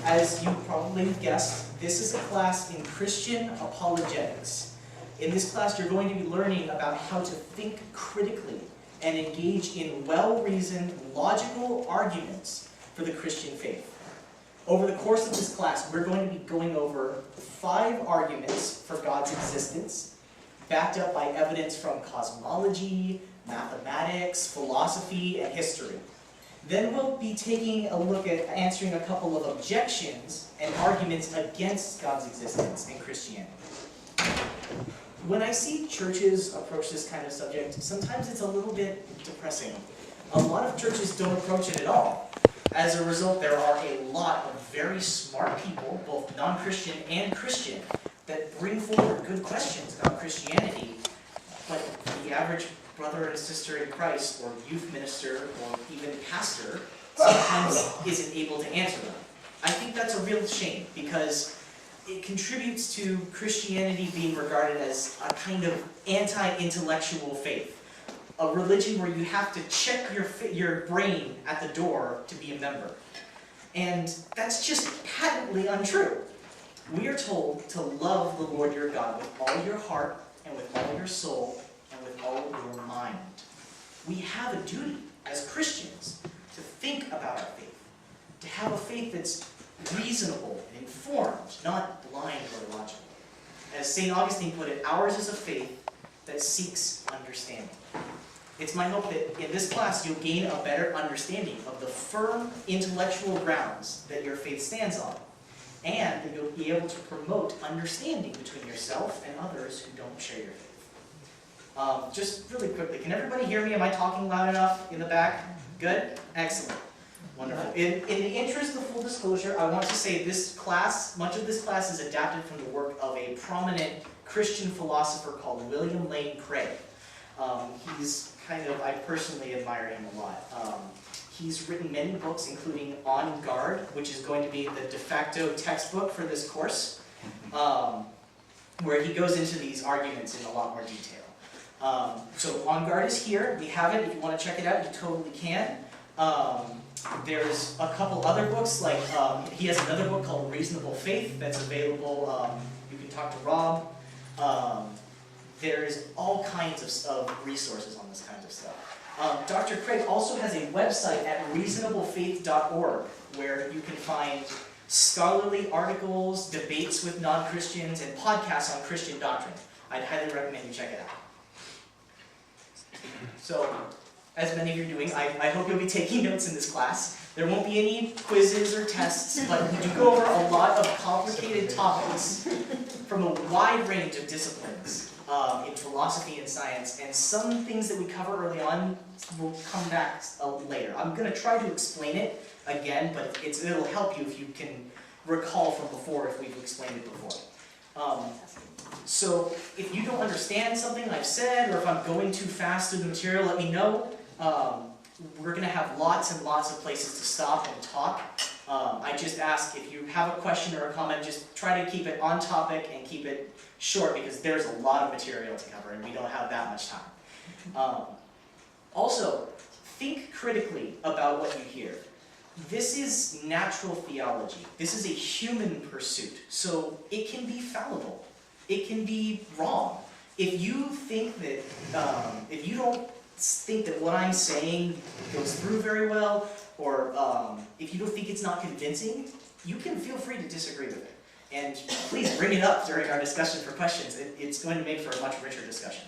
As you probably guessed, this is a class in Christian apologetics. In this class, you're going to be learning about how to think critically and engage in well-reasoned, logical arguments for the Christian faith. Over the course of this class, we're going to be going over 5 arguments for God's existence, backed up by evidence from cosmology, mathematics, philosophy, and history. Then we'll be taking a look at answering a couple of objections and arguments against God's existence in Christianity. When I see churches approach this kind of subject, sometimes it's a little bit depressing. A lot of churches don't approach it at all. As a result, there are a lot of very smart people, both non-Christian and Christian, that bring forward good questions about Christianity, but the average brother and sister in Christ, or youth minister, or even pastor, sometimes isn't able to answer them. I think that's a real shame, because it contributes to Christianity being regarded as a kind of anti-intellectual faith. A religion where you have to check your brain at the door to be a member. And that's just patently untrue. We are told to love the Lord your God with all your heart, and with all your soul, and with all your mind. We have a duty as Christians to think about our faith, to have a faith that's reasonable and informed, not blind or logical. As St. Augustine put it, ours is a faith that seeks understanding. It's my hope that in this class you'll gain a better understanding of the firm intellectual grounds that your faith stands on, and that you'll be able to promote understanding between yourself and others who don't share your faith. Just really quickly, can everybody hear me? Am I talking loud enough in the back? Good? Excellent. Wonderful. In the interest of full disclosure, I want to say this class, much of this class is adapted from the work of a prominent Christian philosopher called William Lane Craig. I personally admire him a lot. He's written many books, including On Guard, which is going to be the de facto textbook for this course, where he goes into these arguments in a lot more detail. So On Guard is here. We have it. If you want to check it out, you totally can. There's a couple other books, like he has another book called Reasonable Faith that's available. You can talk to Rob. There's all kinds of resources on this kind of stuff. Dr. Craig also has a website at reasonablefaith.org where you can find scholarly articles, debates with non-Christians, and podcasts on Christian doctrine. I'd highly recommend you check it out. So, as many of you are doing, I hope you'll be taking notes in this class. There won't be any quizzes or tests, but we do go over a lot of complicated topics from a wide range of disciplines in philosophy and science, and some things that we cover early on will come back later. I'm going to try to explain it again, but it'll help you if you can recall from before if we've explained it before. So if you don't understand something I've said, or if I'm going too fast through the material, let me know. We're going to have lots and lots of places to stop and talk. I just ask if you have a question or a comment, just try to keep it on topic and keep it short, because there's a lot of material to cover and we don't have that much time. Also, think critically about what you hear. This is natural theology. This is a human pursuit, so it can be fallible. It can be wrong. If you think that, if you don't think that what I'm saying goes through very well, or if you don't think it's not convincing, you can feel free to disagree with it. And please bring it up during our discussion for questions. It's going to make for a much richer discussion.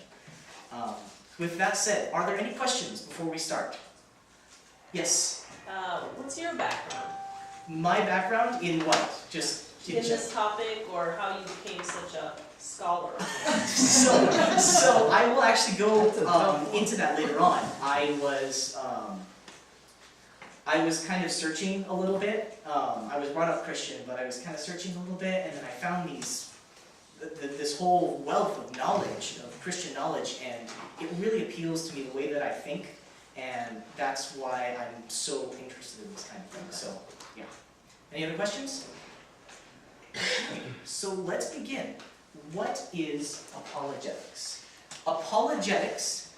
With that said, are there any questions before we start? Yes? What's your background? My background in what? Just in this topic, or how you became such a scholar? So I will actually go into that later on. I was kind of searching a little bit. I was brought up Christian, but I was kind of searching a little bit, and then I found this whole wealth of knowledge, of Christian knowledge, and it really appeals to me the way that I think, and that's why I'm so interested in this kind of thing. So, yeah. Any other questions? So let's begin. What is apologetics? Apologetics,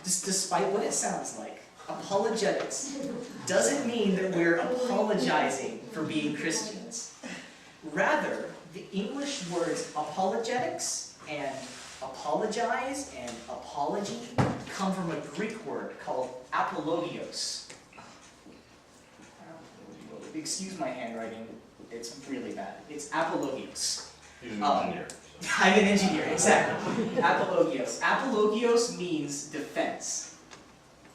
despite what it sounds like, Apologetics doesn't mean that we're apologizing for being Christians. Rather, the English words apologetics and apologize and apology come from a Greek word called apologios. Excuse my handwriting, it's really bad. It's apologios. He's an engineer. I'm an engineer, exactly. Apologios. Apologios means defense,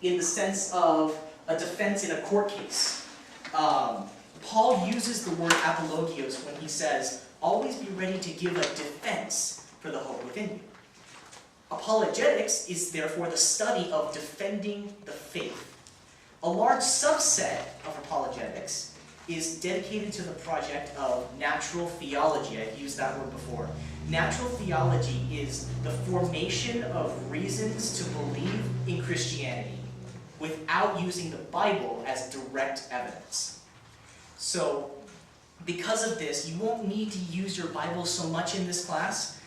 in the sense of a defense in a court case. Paul uses the word apologios when he says, always be ready to give a defense for the hope within you. Apologetics is therefore the study of defending the faith. A large subset of apologetics is dedicated to the project of natural theology. I've used that word before. Natural theology is the formation of reasons to believe in Christianity without using the Bible as direct evidence. So, because of this, you won't need to use your Bible so much in this class.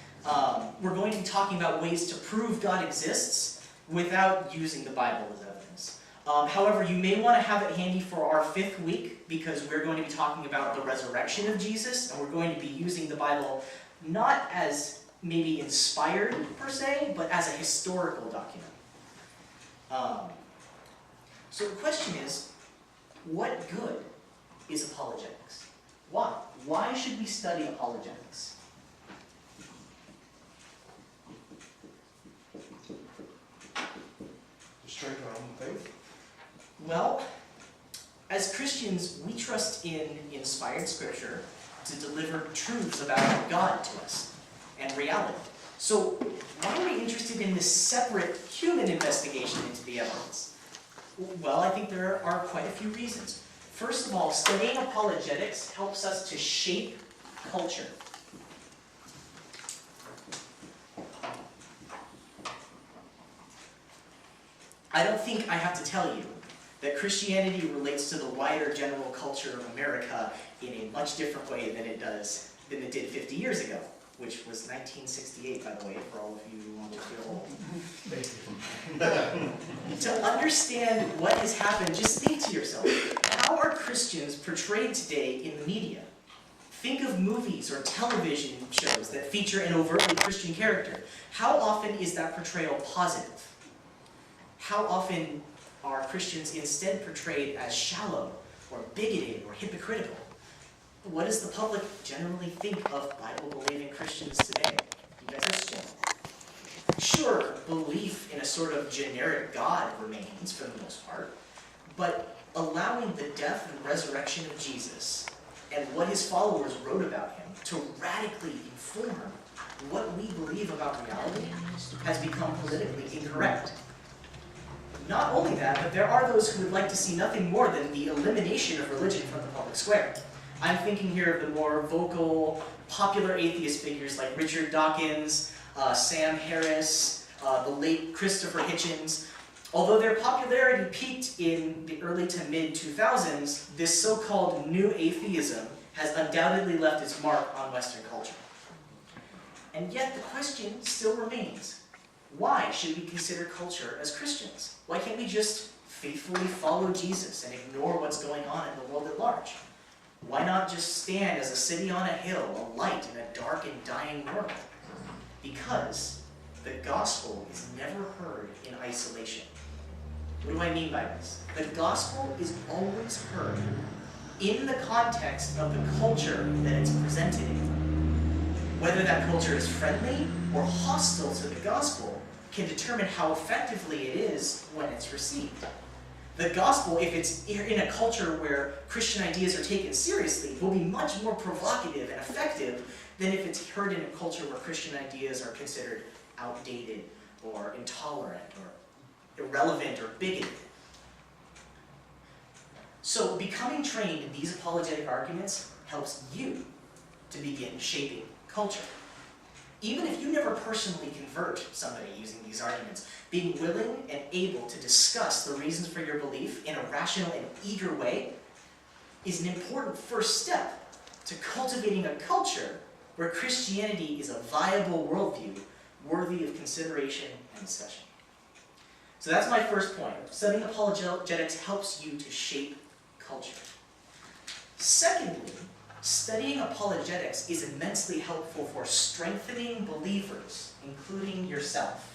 We're going to be talking about ways to prove God exists without using the Bible as evidence. However, you may want to have it handy for our 5th week, because we're going to be talking about the resurrection of Jesus, and we're going to be using the Bible not as maybe inspired per se, but as a historical document. So the question is, what good is apologetics? Why? Why should we study apologetics? To strengthen our own faith? Well, as Christians, we trust in inspired scripture to deliver truths about God to us and reality. So why are we interested in this separate human investigation into the evidence? Well, I think there are quite a few reasons. First of all, studying apologetics helps us to shape culture. I don't think I have to tell you that Christianity relates to the wider general culture of America in a much different way than it did 50 years ago, which was 1968, by the way, for all of you who want to feel old. To understand what has happened, just think to yourself, how are Christians portrayed today in the media? Think of movies or television shows that feature an overtly Christian character. How often is that portrayal positive? How often are Christians instead portrayed as shallow or bigoted or hypocritical? What does the public generally think of Bible-believing Christians today? You guys understand? Sure, belief in a sort of generic God remains for the most part, but allowing the death and resurrection of Jesus and what his followers wrote about him to radically inform what we believe about reality has become politically incorrect. Not only that, but there are those who would like to see nothing more than the elimination of religion from the public square. I'm thinking here of the more vocal, popular atheist figures like Richard Dawkins, Sam Harris, the late Christopher Hitchens. Although their popularity peaked in the early to mid-2000s, this so-called new atheism has undoubtedly left its mark on Western culture. And yet the question still remains, why should we consider culture as Christians? Why can't we just faithfully follow Jesus and ignore what's going on in the world at large? Why not just stand as a city on a hill, a light in a dark and dying world? Because the gospel is never heard in isolation. What do I mean by this? The gospel is always heard in the context of the culture that it's presented in. Whether that culture is friendly or hostile to the gospel can determine how effectively it is when it's received. The gospel, if it's in a culture where Christian ideas are taken seriously, will be much more provocative and effective than if it's heard in a culture where Christian ideas are considered outdated or intolerant or irrelevant or bigoted. So becoming trained in these apologetic arguments helps you to begin shaping culture. Even if you never personally convert somebody using these arguments, being willing and able to discuss the reasons for your belief in a rational and eager way is an important first step to cultivating a culture where Christianity is a viable worldview worthy of consideration and discussion. So that's my first point. Studying apologetics helps you to shape culture. Secondly, studying apologetics is immensely helpful for strengthening believers, including yourself.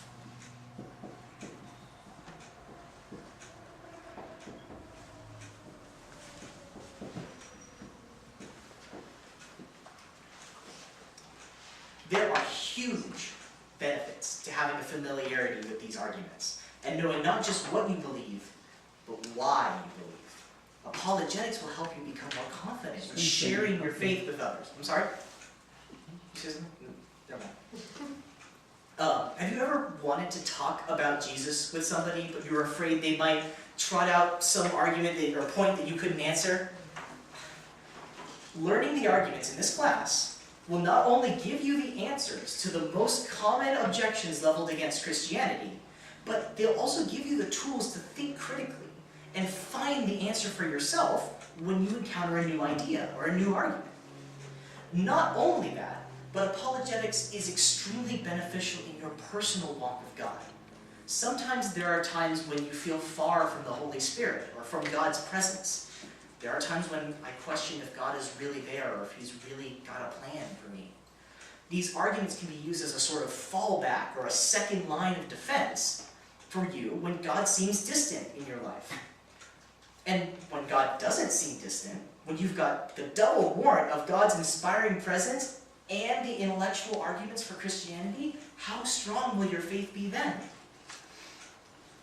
There are huge benefits to having a familiarity with these arguments, and knowing not just what you believe, but why you believe. Apologetics will help you become more confident in sharing your faith with others. I'm sorry? Never mind. Have you ever wanted to talk about Jesus with somebody, but you were afraid they might trot out some argument or point that you couldn't answer? Learning the arguments in this class will not only give you the answers to the most common objections leveled against Christianity, but they'll also give you the tools to think critically and find the answer for yourself when you encounter a new idea or a new argument. Not only that, but apologetics is extremely beneficial in your personal walk with God. Sometimes there are times when you feel far from the Holy Spirit or from God's presence. There are times when I question if God is really there or if He's really got a plan for me. These arguments can be used as a sort of fallback or a second line of defense for you when God seems distant in your life. And when God doesn't seem distant, when you've got the double warrant of God's inspiring presence and the intellectual arguments for Christianity, how strong will your faith be then?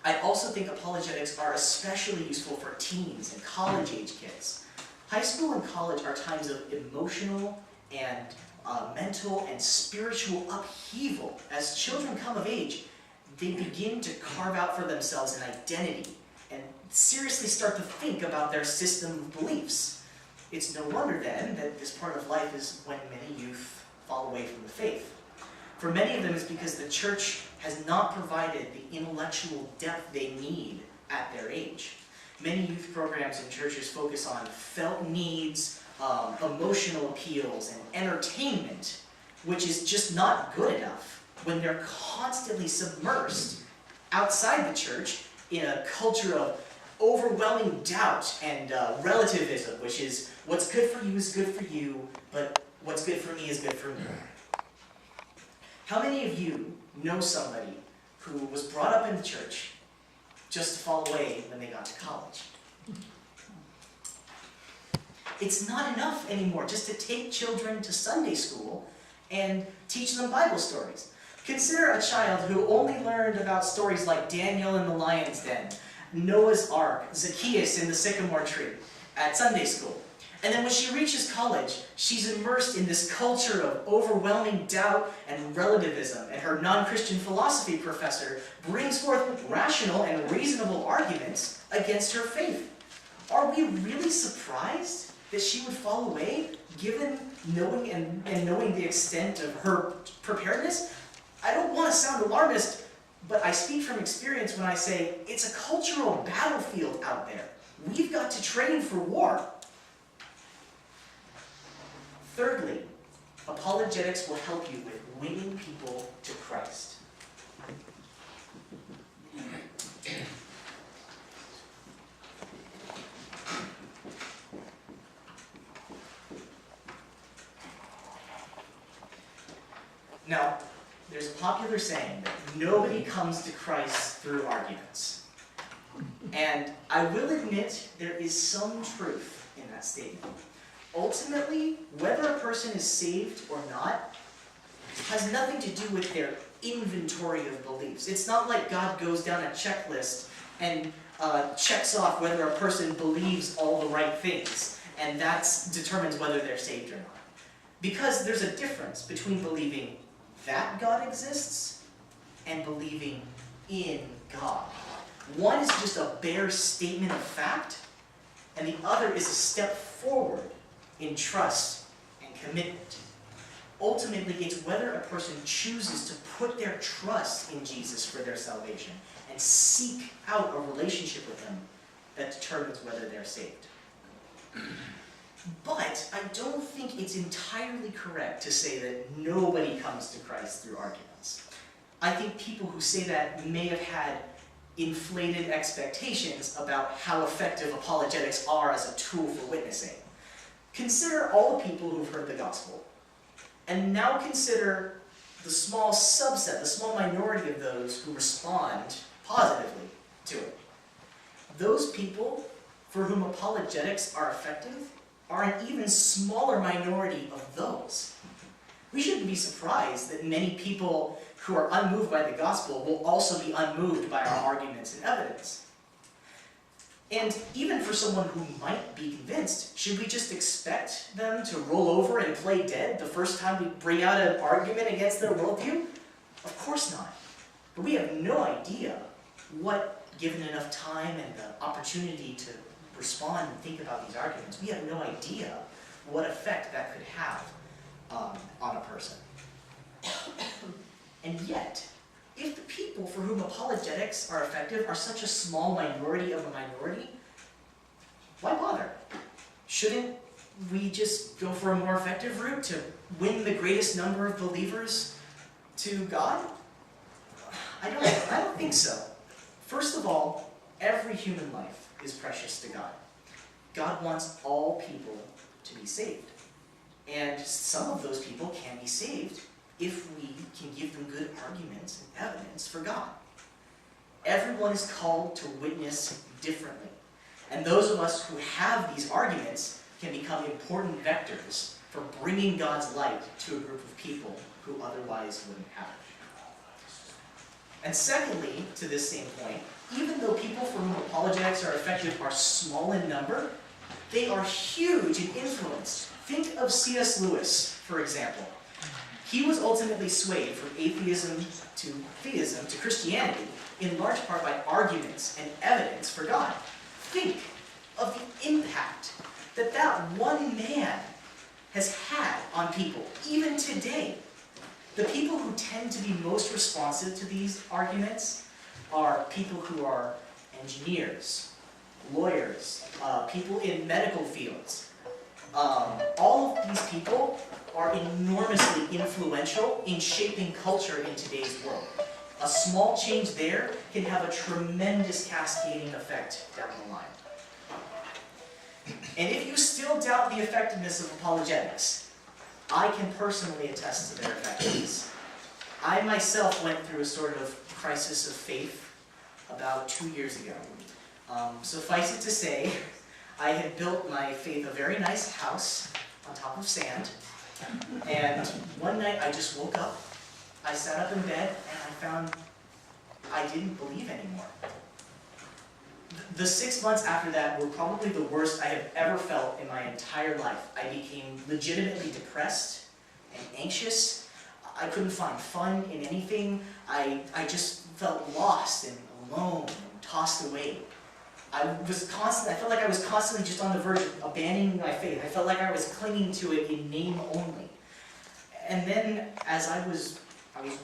I also think apologetics are especially useful for teens and college-age kids. High school and college are times of emotional and mental and spiritual upheaval. As children come of age, they begin to carve out for themselves an identity and seriously start to think about their system of beliefs. It's no wonder then that this part of life is when many youth fall away from the faith. For many of them, it's because the church has not provided the intellectual depth they need at their age. Many youth programs and churches focus on felt needs, emotional appeals, and entertainment, which is just not good enough when they're constantly submersed outside the church in a culture of overwhelming doubt and relativism, which is what's good for you is good for you, but what's good for me is good for me. How many of you know somebody who was brought up in the church just to fall away when they got to college? It's not enough anymore just to take children to Sunday school and teach them Bible stories. Consider a child who only learned about stories like Daniel in the lion's den, Noah's Ark, Zacchaeus in the sycamore tree at Sunday school. And then when she reaches college, she's immersed in this culture of overwhelming doubt and relativism, and her non-Christian philosophy professor brings forth rational and reasonable arguments against her faith. Are we really surprised that she would fall away, given knowing knowing the extent of her preparedness? I don't want to sound alarmist, but I speak from experience when I say it's a cultural battlefield out there. We've got to train for war. Thirdly, apologetics will help you with winning people to Christ. Now, there's a popular saying that nobody comes to Christ through arguments. And I will admit there is some truth in that statement. Ultimately, whether a person is saved or not has nothing to do with their inventory of beliefs. It's not like God goes down a checklist and checks off whether a person believes all the right things, and that determines whether they're saved or not. Because there's a difference between believing that God exists and believing in God. One is just a bare statement of fact, and the other is a step forward in trust and commitment. Ultimately, it's whether a person chooses to put their trust in Jesus for their salvation and seek out a relationship with Him that determines whether they're saved. But I don't think it's entirely correct to say that nobody comes to Christ through arguments. I think people who say that may have had inflated expectations about how effective apologetics are as a tool for witnessing. Consider all the people who've heard the gospel, and now consider the small subset, the small minority of those who respond positively to it. Those people for whom apologetics are effective are an even smaller minority of those. We shouldn't be surprised that many people who are unmoved by the gospel will also be unmoved by our arguments and evidence. And even for someone who might be convinced, should we just expect them to roll over and play dead the first time we bring out an argument against their worldview? Of course not. But we have no idea what, given enough time and the opportunity to respond and think about these arguments, we have no idea what effect that could have on a person. And yet, if the people for whom apologetics are effective are such a small minority of a minority, why bother? Shouldn't we just go for a more effective route to win the greatest number of believers to God? I don't think so. First of all, every human life is precious to God. God wants all people to be saved. And some of those people can be saved if we can give them good arguments and evidence for God. Everyone is called to witness differently. And those of us who have these arguments can become important vectors for bringing God's light to a group of people who otherwise wouldn't have it. And secondly, to this same point, even though people for whom apologetics are effective are small in number, they are huge in influence. Think of C.S. Lewis, for example. He was ultimately swayed from atheism to theism to Christianity, in large part by arguments and evidence for God. Think of the impact that that one man has had on people, even today. The people who tend to be most responsive to these arguments are people who are engineers, lawyers, people in medical fields. All of these people are enormously influential in shaping culture in today's world. A small change there can have a tremendous cascading effect down the line. And if you still doubt the effectiveness of apologetics, I can personally attest to their effectiveness. I myself went through a sort of crisis of faith about 2 years ago. Suffice it to say, I had built my faith a very nice house on top of sand, and one night I just woke up, I sat up in bed, and I found I didn't believe anymore. The 6 months after that were probably the worst I have ever felt in my entire life. I became legitimately depressed and anxious. I couldn't find fun in anything. I just felt lost and alone and tossed away. I felt like I was constantly just on the verge of abandoning my faith. I felt like I was clinging to it in name only. And then, as I was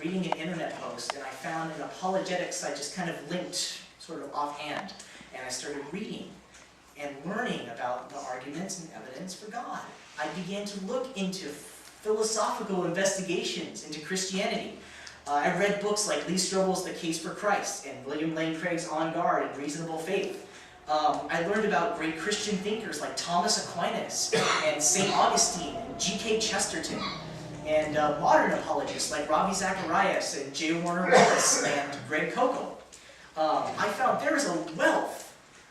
reading an internet post, and I found an apologetics site just kind of linked sort of offhand. And I started reading and learning about the arguments and evidence for God. I began to look into philosophical investigations into Christianity. I read books like Lee Strobel's The Case for Christ and William Lane Craig's On Guard and Reasonable Faith. I learned about great Christian thinkers like Thomas Aquinas and St. Augustine and G.K. Chesterton, and modern apologists like Ravi Zacharias and J. Warner Wallace and Greg Koukl. I found there is a wealth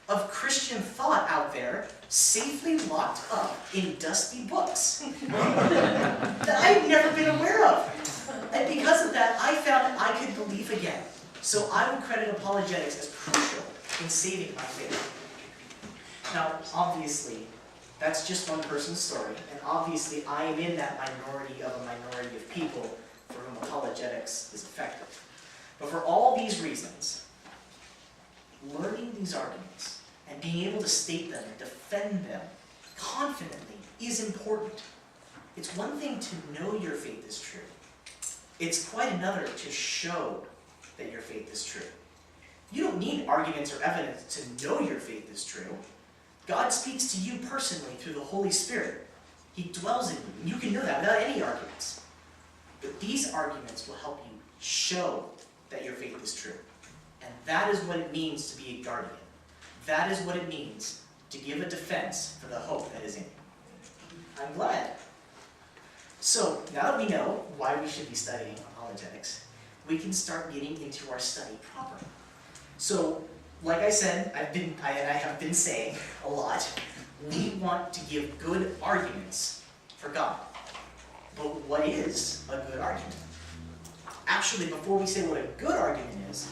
of Christian thought out there safely locked up in dusty books that I've never been aware of. And because of that, I found I could believe again. So I would credit apologetics as crucial in saving my faith. Now, obviously, that's just one person's story, and obviously I am in that minority of a minority of people for whom apologetics is effective. But for all these reasons, learning these arguments and being able to state them and defend them confidently is important. It's one thing to know your faith is true. It's quite another to show that your faith is true. You don't need arguments or evidence to know your faith is true. God speaks to you personally through the Holy Spirit. He dwells in you, and you can know that without any arguments. But these arguments will help you show that your faith is true. And that is what it means to be a guardian. That is what it means to give a defense for the hope that is in you. I'm glad. So, now that we know why we should be studying apologetics, we can start getting into our study proper. So, like I said, I have been saying a lot, we want to give good arguments for God. But what is a good argument? Actually, before we say what a good argument is,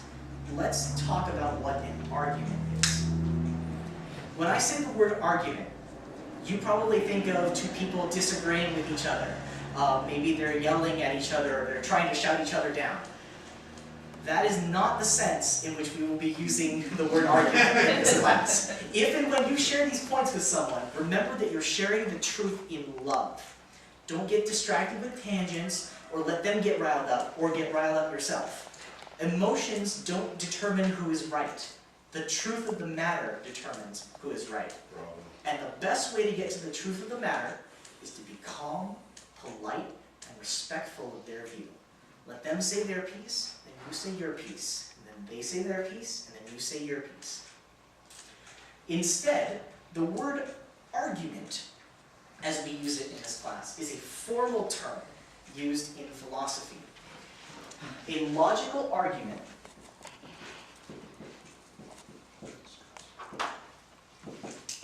let's talk about what an argument is. When I say the word argument, you probably think of two people disagreeing with each other. Maybe they're yelling at each other, or they're trying to shout each other down. That is not the sense in which we will be using the word argument in this class. If and when you share these points with someone, remember that you're sharing the truth in love. Don't get distracted with tangents, or let them get riled up, or get riled up yourself. Emotions don't determine who is right. The truth of the matter determines who is right. And the best way to get to the truth of the matter is to be calm, polite, and respectful of their view. Let them say their piece, then you say your piece. And then they say their piece, and then you say your piece. Instead, the word argument, as we use it in this class, is a formal term used in philosophy. A logical argument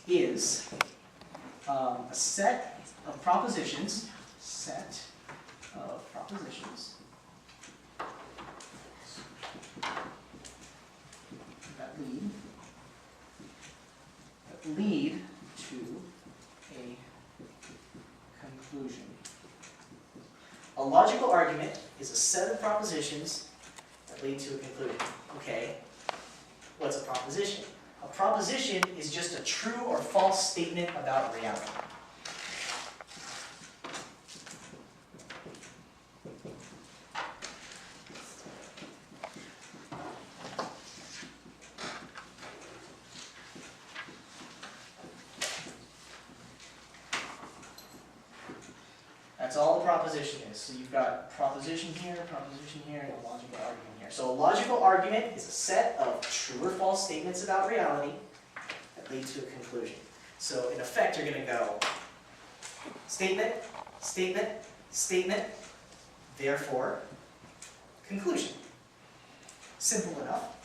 is a set of propositions, that lead to a conclusion. A logical argument is a set of propositions that lead to a conclusion. Okay, what's a proposition? A proposition is just a true or false statement about reality. That's all a proposition is. So you've got proposition here, and a logical argument here. So a logical argument is a set of true or false statements about reality that lead to a conclusion. So in effect, you're going to go statement, statement, statement, therefore, conclusion. Simple enough.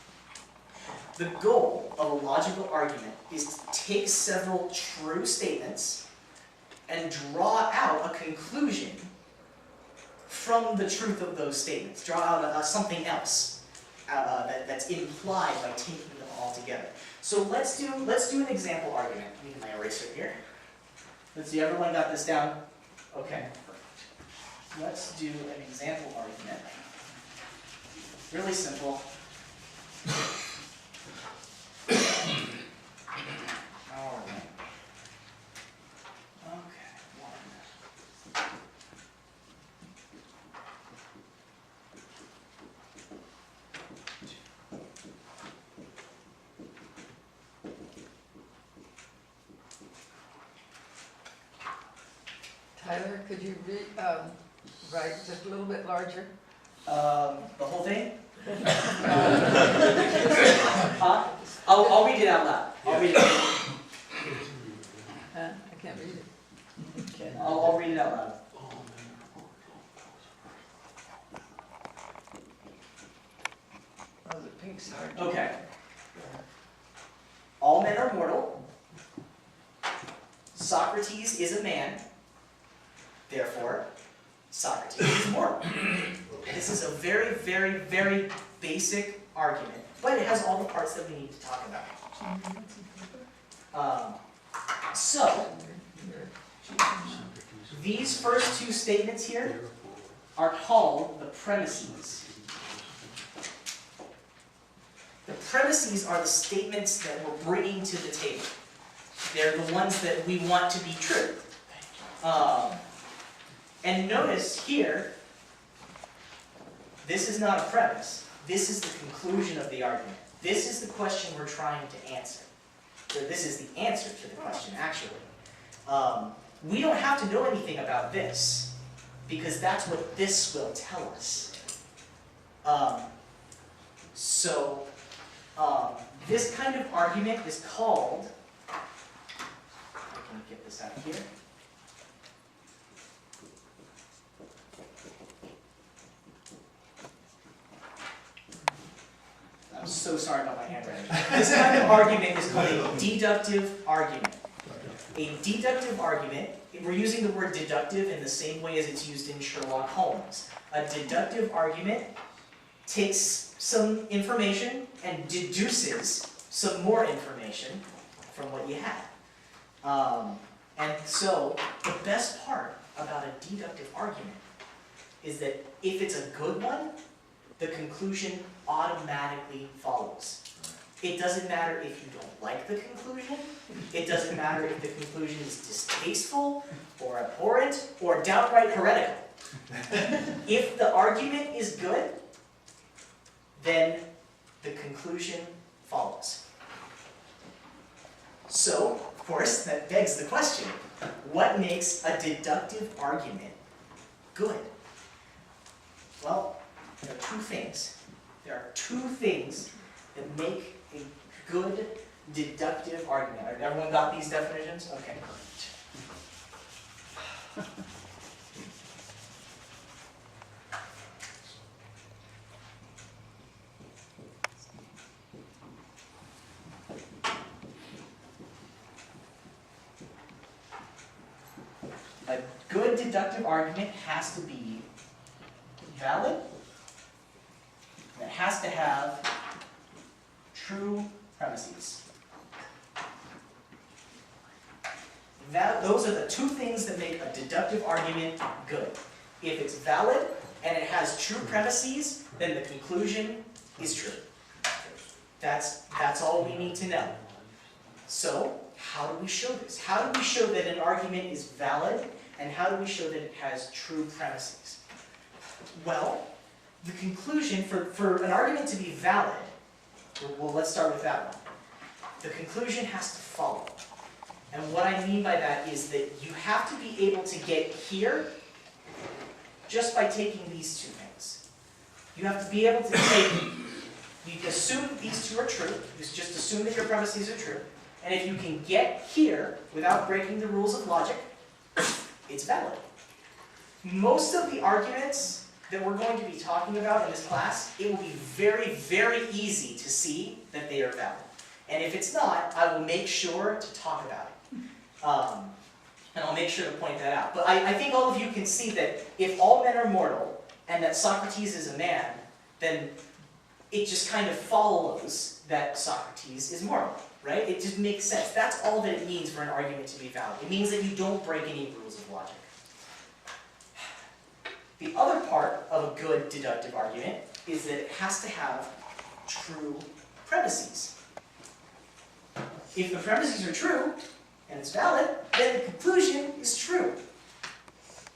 The goal of a logical argument is to take several true statements and draw out a conclusion from the truth of those statements. Draw out something else that's implied by taking them all together. So let's do an example argument. I need my eraser here. Let's see, everyone got this down? Okay, perfect. Let's do an example argument. Really simple. All right. Tyler, could you write just a little bit larger? The whole thing? I'll read it out loud. I'll read it out loud. I can't read it. Okay, I'll read it out loud. Oh, the pink's hard. Okay. All men are mortal. Socrates is a man. Therefore, Socrates is mortal. This is a very, very, very basic argument, but it has all the parts that we need to talk about. So, these first two statements here are called the premises. The premises are the statements that we're bringing to the table. They're the ones that we want to be true. And notice here, this is not a premise. This is the conclusion of the argument. This is the question we're trying to answer. So this is the answer to the question, actually. We don't have to know anything about this, because that's what this will tell us. So This kind of argument is called, I can get this out here. I'm so sorry about my handwriting. This kind of argument is called a deductive argument. A deductive argument, we're using the word deductive in the same way as it's used in Sherlock Holmes. A deductive argument takes some information and deduces some more information from what you had. And so, the best part about a deductive argument is that if it's a good one, the conclusion automatically follows. It doesn't matter if you don't like the conclusion. It doesn't matter if the conclusion is distasteful or abhorrent or downright heretical. If the argument is good, then the conclusion follows. So, of course, that begs the question, what makes a deductive argument good? Well, there are two things. There are two things that make a good deductive argument. Everyone got these definitions? Okay, great. A good deductive argument has to be valid, and it has to have true premises. Those are the two things that make a deductive argument good. If it's valid and it has true premises, then the conclusion is true. That's all we need to know. So, how do we show this? How do we show that an argument is valid, and how do we show that it has true premises? Well, the conclusion, for an argument to be valid, well, let's start with that one. The conclusion has to follow. And what I mean by that is that you have to be able to get here just by taking these two things. You have to be able to take, you assume these two are true, you just assume that your premises are true, and if you can get here without breaking the rules of logic, it's valid. Most of the arguments that we're going to be talking about in this class, it will be very, very easy to see that they are valid. And if it's not, I will make sure to talk about it. And I'll make sure to point that out. But I think all of you can see that if all men are mortal, and that Socrates is a man, then it just kind of follows that Socrates is mortal, right? It just makes sense. That's all that it means for an argument to be valid. It means that you don't break any rules of logic. The other part of a good deductive argument is that it has to have true premises. If the premises are true, and it's valid, then the conclusion is true.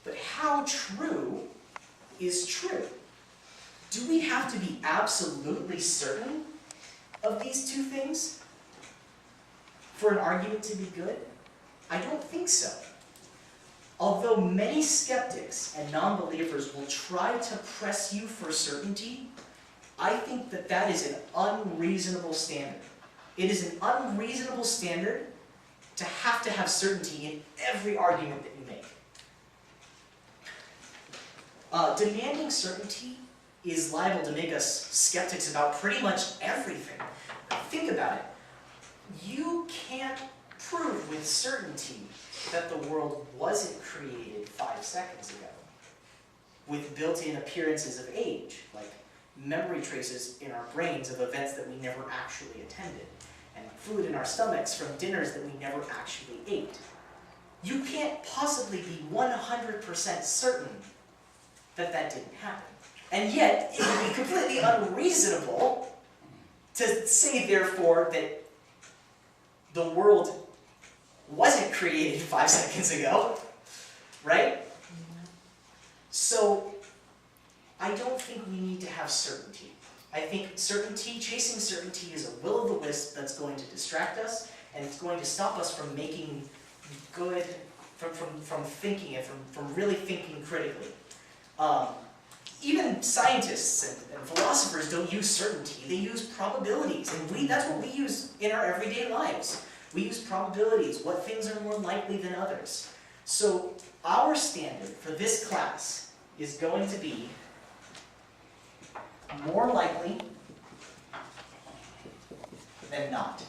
But how true is true? Do we have to be absolutely certain of these two things for an argument to be good? I don't think so. Although many skeptics and non-believers will try to press you for certainty, I think that that is an unreasonable standard. It is an unreasonable standard to have certainty in every argument that you make. Demanding certainty is liable to make us skeptics about pretty much everything. Think about it. You can't prove with certainty that the world wasn't created 5 seconds ago, with built-in appearances of age, like memory traces in our brains of events that we never actually attended, and food in our stomachs from dinners that we never actually ate. You can't possibly be 100% certain that that didn't happen. And yet, it would be completely unreasonable to say, therefore, that the world wasn't created 5 seconds ago, right? So, I don't think we need to have certainty. I think certainty, chasing certainty, is a will-o'-the-wisp that's going to distract us, and it's going to stop us from making good, from thinking and from really thinking critically. even scientists and philosophers don't use certainty, they use probabilities, and that's what we use in our everyday lives. We use probabilities, what things are more likely than others. So our standard for this class is going to be more likely than not.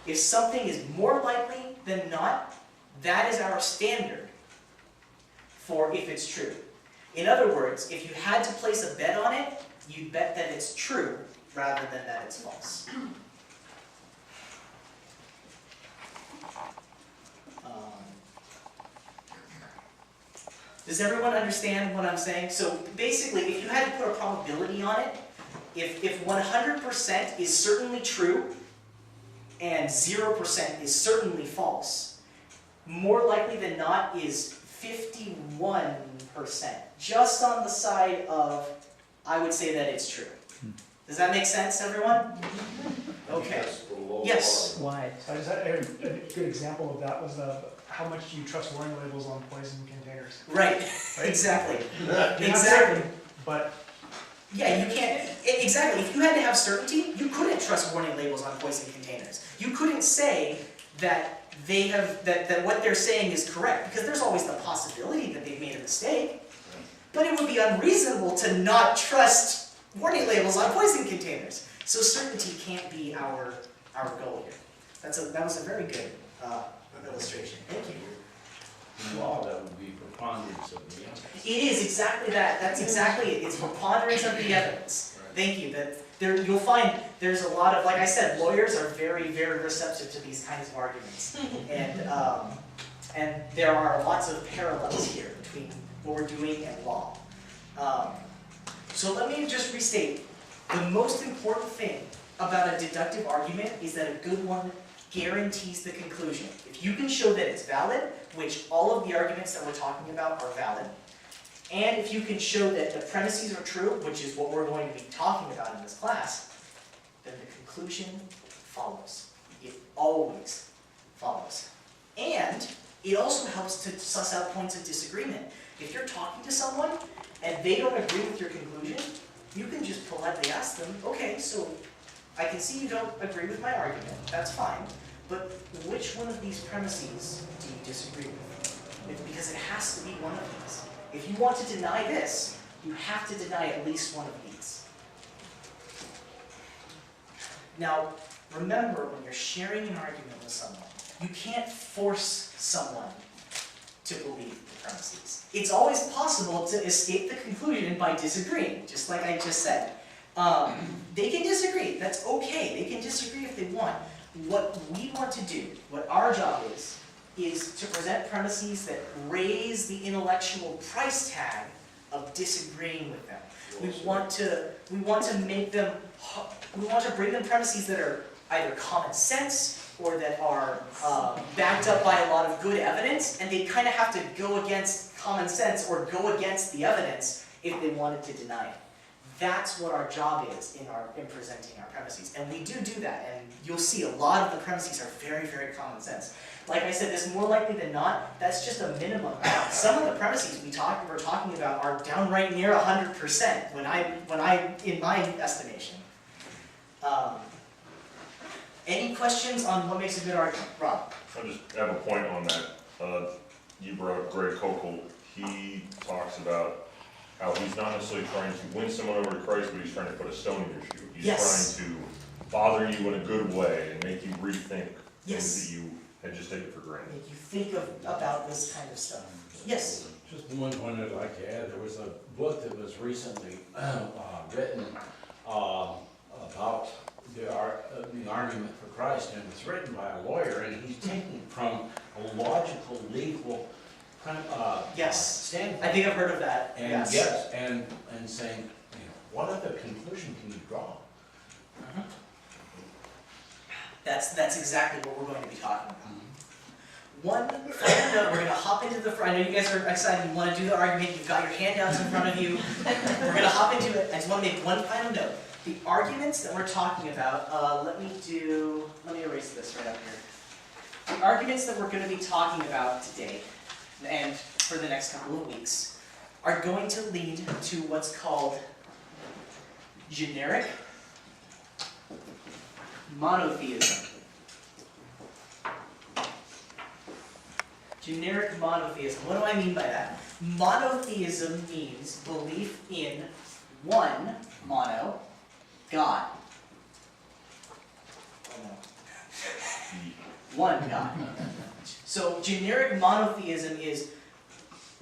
If something is more likely than not, that is our standard for if it's true. In other words, if you had to place a bet on it, you'd bet that it's true rather than that it's false. Does everyone understand what I'm saying? So basically, if you had to put a probability on it, if 100% is certainly true and 0% is certainly false, more likely than not is 51%, just on the side of, I would say that it's true. Does that make sense, everyone? Okay. Yes. Why? I just had a good example of that was how much do you trust warning labels on poison containers? Right. Right? Exactly. You're not Exactly. certain, but Yeah, you can't, exactly, if you had to have certainty, you couldn't trust warning labels on poison containers. You couldn't say that they have, that what they're saying is correct, because there's always the possibility that they've made a mistake. But it would be unreasonable to not trust warning labels on poison containers. So certainty can't be our goal here. That was a very good illustration. Thank you. Law, that would be preponderance of the evidence. It is exactly that. That's exactly it. It's preponderance of the evidence. Thank you. You'll find there's a lot of, like I said, lawyers are very, very receptive to these kinds of arguments, and there are lots of parallels here between what we're doing and law. So let me just restate: the most important thing about a deductive argument is that a good one guarantees the conclusion. If you can show that it's valid, which all of the arguments that we're talking about are valid, and if you can show that the premises are true, which is what we're going to be talking about in this class, then the conclusion follows. It always follows. And it also helps to suss out points of disagreement. If you're talking to someone and they don't agree with your conclusion, you can just politely ask them, okay, so I can see you don't agree with my argument, that's fine, but which one of these premises do you disagree with? Because it has to be one of these. If you want to deny this, you have to deny at least one of these. Now, remember, when you're sharing an argument with someone, you can't force someone to believe the premises. It's always possible to escape the conclusion by disagreeing, just like I just said. They can disagree, that's okay, they can disagree if they want. What we want to do, what our job is to present premises that raise the intellectual price tag of disagreeing with them. We want to make them, we want to bring them premises that are either common sense or that are backed up by a lot of good evidence, and they kind of have to go against common sense or go against the evidence if they wanted to deny it. That's what our job is in presenting our premises, and we do that, and you'll see a lot of the premises are very, very common sense. Like I said, this more likely than not, that's just a minimum. Some of the premises we're talking about are downright near 100% when I in my estimation. Any questions on what makes a good argument? Rob? I just have a point on that. You brought up Greg Kokel. He talks about how he's not necessarily trying to win someone over to Christ, but he's trying to put a stone in your shoe. He's trying to bother you in a good way and make you rethink things that you had just taken for granted. Make you think about this kind of stuff. Yes? Just one point I'd like to add, there was a book that was recently written about the argument for Christ, and it's written by a lawyer, and he's taking from a logical, legal standpoint. I think I've heard of that. And yes. And saying, what other conclusion can you draw? That's exactly what we're going to be talking about. One final note, we're going to hop into the front. I know you guys are excited, you want to do the argument, you've got your handouts in front of you. We're going to hop into it. I just want to make one final note. The arguments that we're talking about, let me erase this right up here. The arguments that we're going to be talking about today, and for the next couple of weeks, are going to lead to what's called generic monotheism. Generic monotheism. What do I mean by that? Monotheism means belief in one mono God. One God. So generic monotheism is,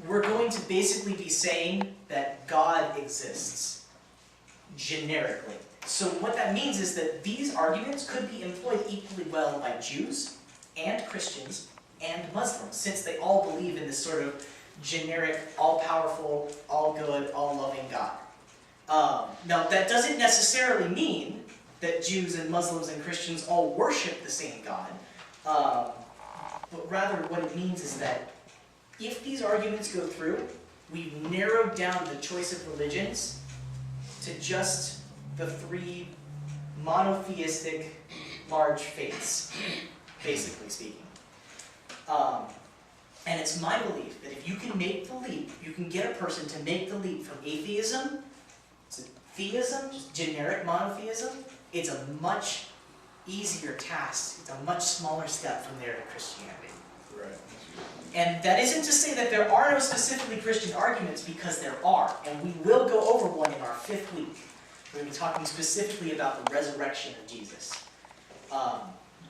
we're going to basically be saying that God exists generically. So what that means is that these arguments could be employed equally well by Jews and Christians and Muslims, since they all believe in this sort of generic, all-powerful, all-good, all-loving God. Now, that doesn't necessarily mean that Jews and Muslims and Christians all worship the same God, but rather what it means is that if these arguments go through, we've narrowed down the choice of religions to just the three monotheistic large faiths, basically speaking. And it's my belief that if you can make the leap, you can get a person to make the leap from atheism to theism, just generic monotheism, it's a much easier task. It's a much smaller step from there to Christianity. Right. And that isn't to say that there are no specifically Christian arguments, because there are, and we will go over one in our 5th week. We're going to be talking specifically about the resurrection of Jesus.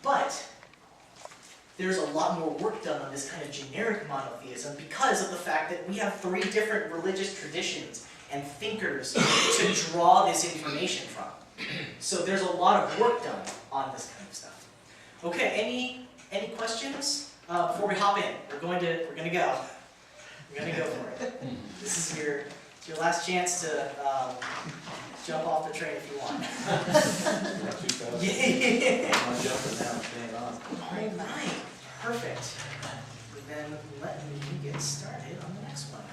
But there's a lot more work done on this kind of generic monotheism because of the fact that we have 3 different religious traditions and thinkers to draw this information from. So there's a lot of work done on this kind of stuff. Okay, any questions before we hop in? We're gonna go. We're gonna go for it. This is your last chance to jump off the train if you want. Yeah. I'm jumping down, staying on. All right, perfect. Then let me get started on the next one.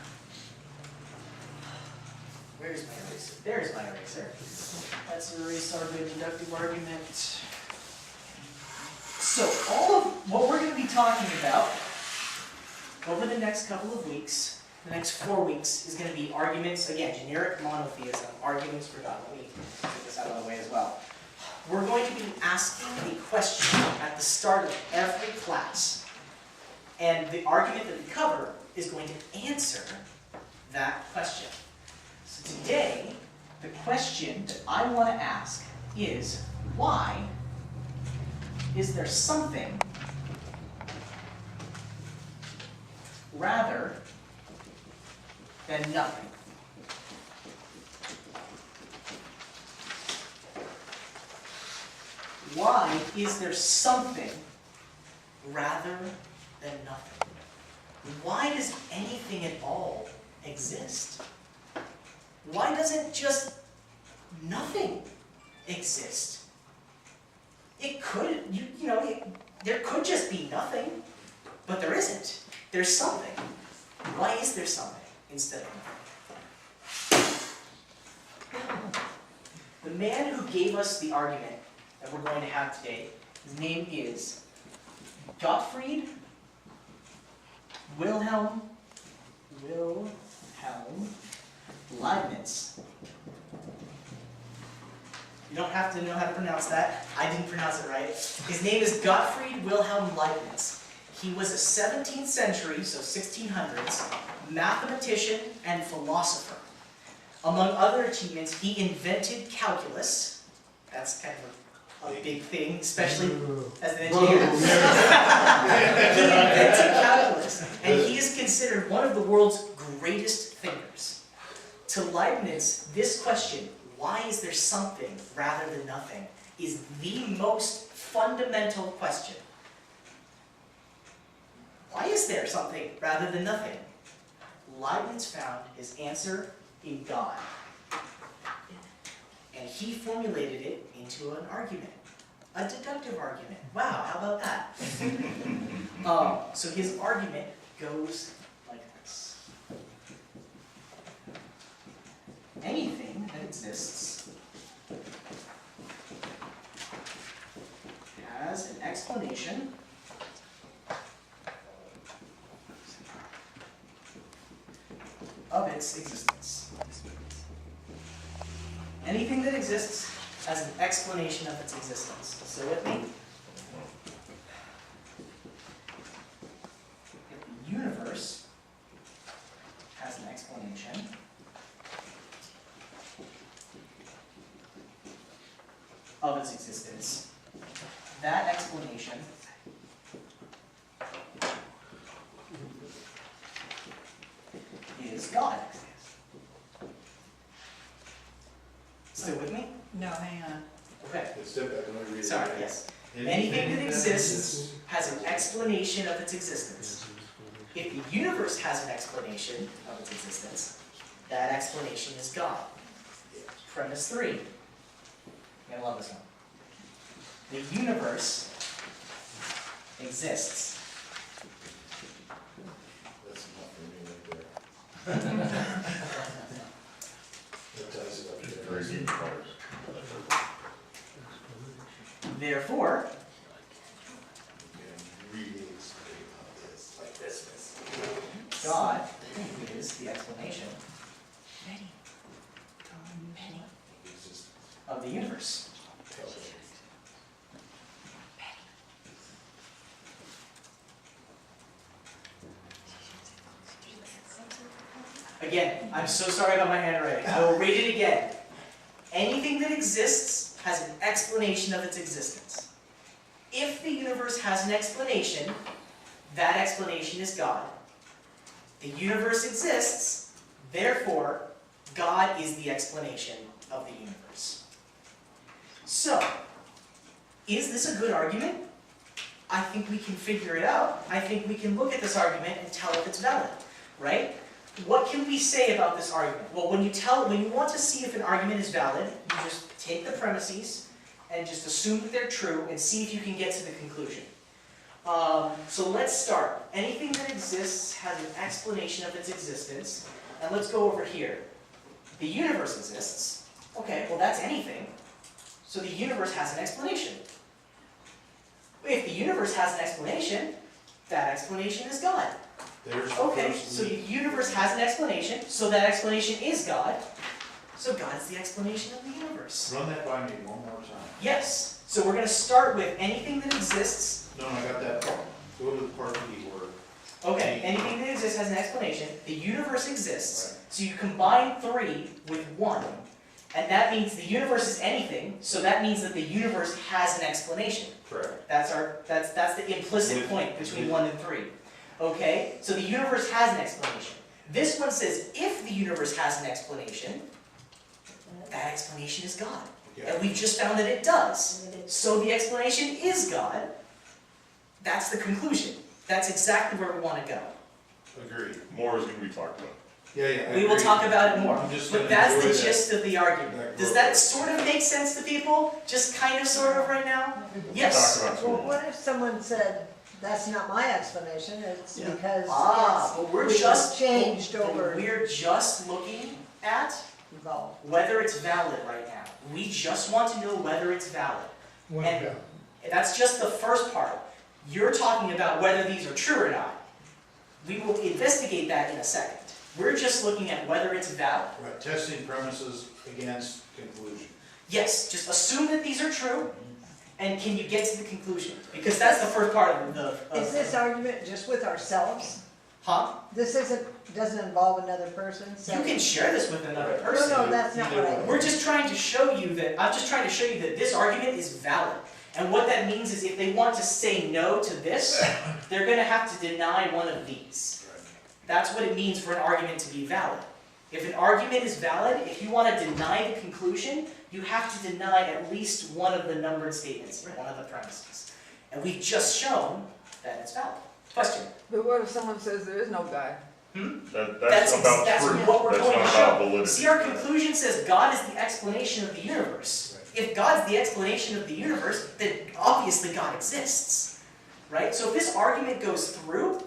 Where's my eraser? There's my eraser. Let's erase our good deductive argument. So all of what we're going to be talking about over the next couple of weeks, the next 4 weeks, is going to be arguments, again, generic monotheism, arguments for God. Let me get this out of the way as well. We're going to be asking a question at the start of every class. And the argument that we cover is going to answer that question. So today, the question that I want to ask is, why is there something rather than nothing? Why is there something rather than nothing? Why does anything at all exist? Why doesn't just nothing exist? It could, there could just be nothing, but there isn't. There's something. Why is there something instead of nothing? The man who gave us the argument that we're going to have today, his name is Gottfried Wilhelm Leibniz. You don't have to know how to pronounce that. I didn't pronounce it right. His name is Gottfried Wilhelm Leibniz. He was a 17th century, so 1600s, mathematician and philosopher. Among other achievements, he invented calculus. That's kind of a big thing, especially as an engineer. He invented calculus, and he is considered one of the world's greatest thinkers. To Leibniz, this question, why is there something rather than nothing, is the most fundamental question. Why is there something rather than nothing? Leibniz found his answer in God. And he formulated it into an argument. A deductive argument. Wow, how about that? So his argument goes like this. Anything that exists has an explanation of its existence. Anything that exists has an explanation of its existence. Still with me? If the universe has an explanation, of its existence, that explanation is God. Still with me? No, hang on. Okay. Step back, let me read it. Sorry, yes. Anything that exists has an explanation of its existence. If the universe has an explanation of its existence, that explanation is God. Premise 3. You're gonna love this one. The universe exists. That's enough for me right there. That ties it up to Very the deep colors. Therefore, really explain how this, like this. God is the explanation Existence. of the universe. Again, I'm so sorry about my handwriting. I will read it again. Anything that exists has an explanation of its existence. If the universe has an explanation, that explanation is God. The universe exists, therefore, God is the explanation of the universe. So, is this a good argument? I think we can figure it out. I think we can look at this argument and tell if it's valid, right? What can we say about this argument? Well, when you want to see if an argument is valid, you just take the premises and just assume that they're true and see if you can get to the conclusion. So let's start. Anything that exists has an explanation of its existence. And let's go over here. The universe exists. Okay, well that's anything. So the universe has an explanation. If the universe has an explanation, that explanation is God. There's the Okay, first so the lead. universe has an explanation, so that explanation is God. So God's the explanation of the universe. Run that by me one more time. Yes, so we're going to start with anything that exists. No, I got that part. Go to the part B where. Okay, anything that exists has an explanation. The universe exists, so you combine 3 with 1, and that means the universe is anything, so that means that the universe has an explanation. Correct. That's the implicit With- point between with- 1 and 3. Okay, so the universe has an explanation. This one says if the universe has an explanation, that explanation is God. Yeah. And we've just found that it does. So the explanation is God. That's the conclusion. That's exactly where we want to go. Agreed. More is gonna be talked about. Yeah, We will agree. talk about it more. I'm just But gonna that's the enjoy that. gist of the argument. Does that sort of make sense to people? Just kind of, sort of right now? Yes. Talk about Well, some. what if someone said, that's not my explanation, it's because But we're it's just changed but over we're just looking at evolved. whether it's valid right now. We just want to know whether it's valid. And that's just the first part. You're talking about whether these are true or not. We will investigate that in a second. We're just looking at whether it's valid. Right, testing premises against conclusion. Yes, just assume that these are true, and can you get to the conclusion? Because that's the first part of the... Is this argument just with ourselves? Huh? This doesn't involve another person? So- You can share this with another No, person. no, that's not what I. We're just trying to show you that, I'm just trying to show you that this argument is valid. And what that means is if they want to say no to this, they're going to have to deny one of these. That's what it means for an argument to be valid. If an argument is valid, if you want to deny the conclusion, you have to deny at least one of the numbered statements, one of the premises. And we've just shown that it's valid. Question? But what if someone says there is no God? That's about that's truth, what we're that's going not to about show. validity. See, our conclusion says God is the explanation of the universe. If God's the explanation of the universe, then obviously God exists, right? So if this argument goes through,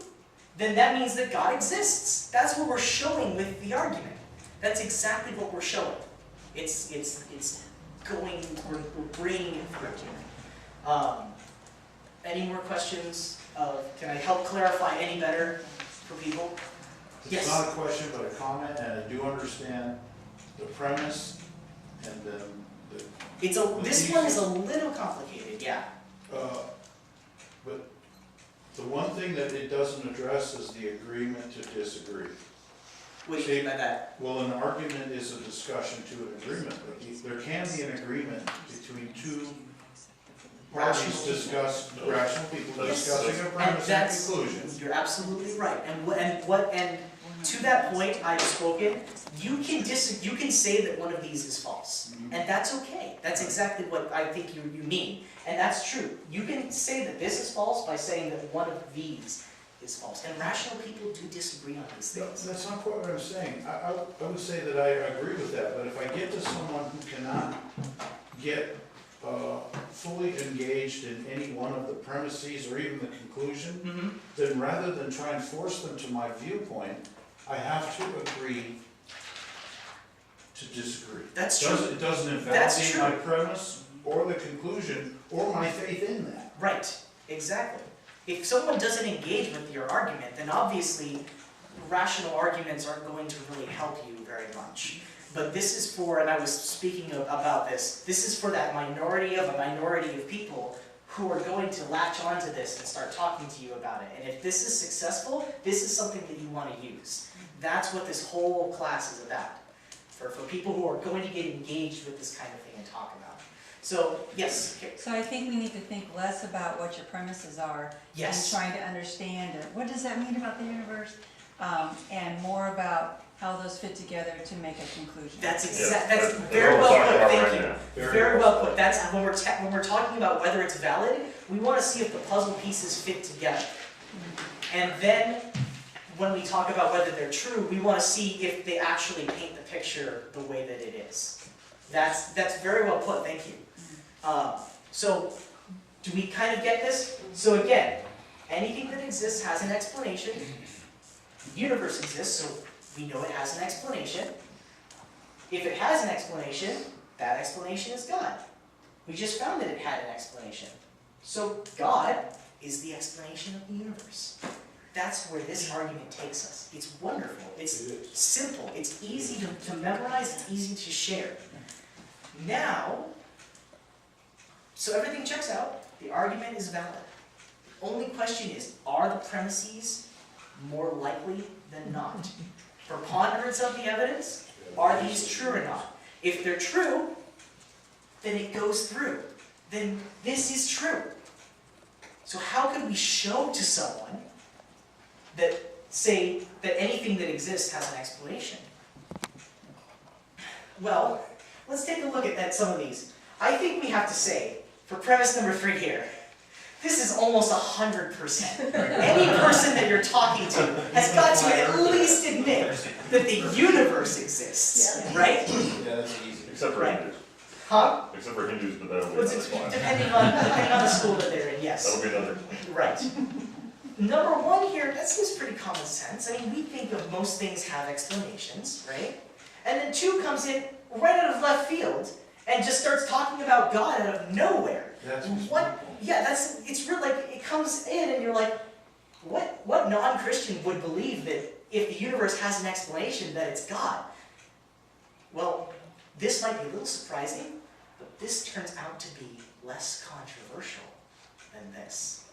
then that means that God exists. That's what we're showing with the argument. That's exactly what we're showing. It's going, we're bringing it through. Any more questions? Can I help clarify any better for people? It's Yes. not a question, but a comment, and I do understand the premise, and then This one is a little complicated, yeah. but the one thing that it doesn't address is the agreement to disagree. What do you mean by that? Well, an argument is a discussion to an agreement, but there can be an agreement between two parties rational people Yes. discussing a And premise and that's, conclusion. you're absolutely right, and to that point I've spoken, you can say that one of these is false, and that's okay, that's exactly what I think you mean, and that's true. You can say that this is false by saying that one of these is false, and rational people do disagree on these No, things. that's not quite what I'm saying. I would say that I agree with that, but if I get to someone who cannot get fully engaged in any one of the premises or even the conclusion, then rather than try and force them to my viewpoint, I have to agree to disagree. That's true. It doesn't That's invalidate true. my premise or the conclusion or my faith in that. Right, exactly. If someone doesn't engage with your argument, then obviously rational arguments aren't going to really help you very much. But this is for, and I was speaking about this is for that minority of people who are going to latch onto this and start talking to you about it. And if this is successful, this is something that you want to use. That's what this whole class is about. For people who are going to get engaged with this kind of thing and talk about it. So, yes, okay. So I think we need to think less about what your premises are Yes. and trying to understand what does that mean about the universe, and more about how those fit together to make a conclusion. That's Yeah, that's that's very what well we're talking put, about thank right you. now. Very well put. That's when we're talking about whether it's valid, we want to see if the puzzle pieces fit together. And then when we talk about whether they're true, we want to see if they actually paint the picture the way that it is. That's very well put, thank you. So, do we kind of get this? So again, anything that exists has an explanation. The universe exists, so we know it has an explanation. If it has an explanation, that explanation is God. We just found that it had an explanation. So God is the explanation of the universe. That's where this argument takes us. It's wonderful. It's simple. It's easy to memorize. It's easy to share. Now, so everything checks out. The argument is valid. The only question is, are the premises more likely than not? Preponderance of the evidence, are these true or not? If they're true, then it goes through. Then this is true. So how can we show to someone that say that anything that exists has an explanation? Well, let's take a look at some of these. I think we have to say, for premise number 3 here, this is almost 100%. Any person that you're talking to has got to at least admit that the universe exists, right? Yeah, that's easy. Except for Right. Hindus. Huh? Except for Hindus, but that'll be Well, another class. depending on the school that they're in, yes. That'll be another. Right. Number 1 here, that seems pretty common sense. I mean, we think of most things have explanations, right? And then 2 comes in right out of left field and just starts talking about God out of nowhere. That's What? Yeah, it's real. Like it comes in, and you're like, what non-Christian would believe that if the universe has an explanation, that it's God? Well, this might be a little surprising, but this turns out to be less controversial than this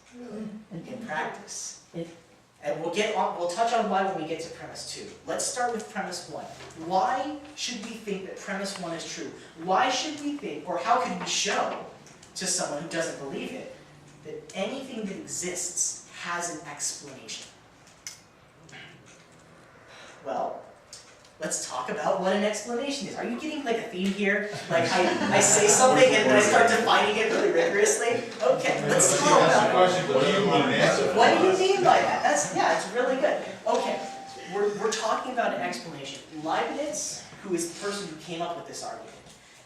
in practice. And we'll touch on why when we get to premise 2. Let's start with premise 1. Why should we think that premise 1 is true? Why should we think, or how can we show to someone who doesn't believe it, that anything that exists has an explanation? Well, let's talk about what an explanation is. Are you getting like a theme here? Like I say something and then I start defining it really rigorously? Okay, let's talk about it. What do you want to answer? What do you mean by that? It's really good. Okay, we're talking about an explanation. Leibniz, who is the person who came up with this argument,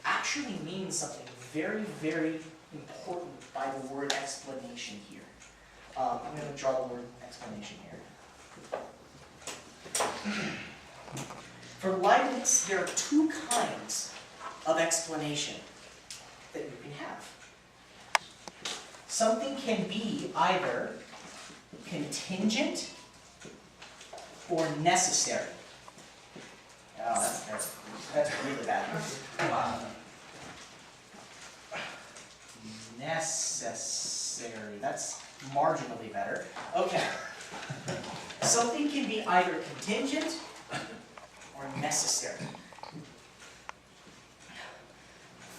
actually means something very, very important by the word explanation here. I'm going to draw the word explanation here. For Leibniz, there are 2 kinds of explanation that you can have. Something can be either contingent or necessary? Oh, that's really bad. Necessary, that's marginally better. Okay. Something can be either contingent or necessary.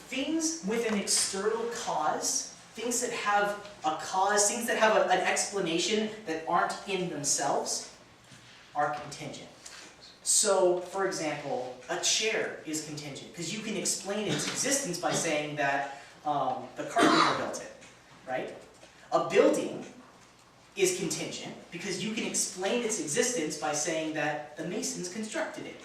Things with an external cause, things that have a cause, things that have an explanation that aren't in themselves, are contingent. So, for example, a chair is contingent, because you can explain its existence by saying that the carpenter built it, right? A building is contingent, because you can explain its existence by saying that the masons constructed it.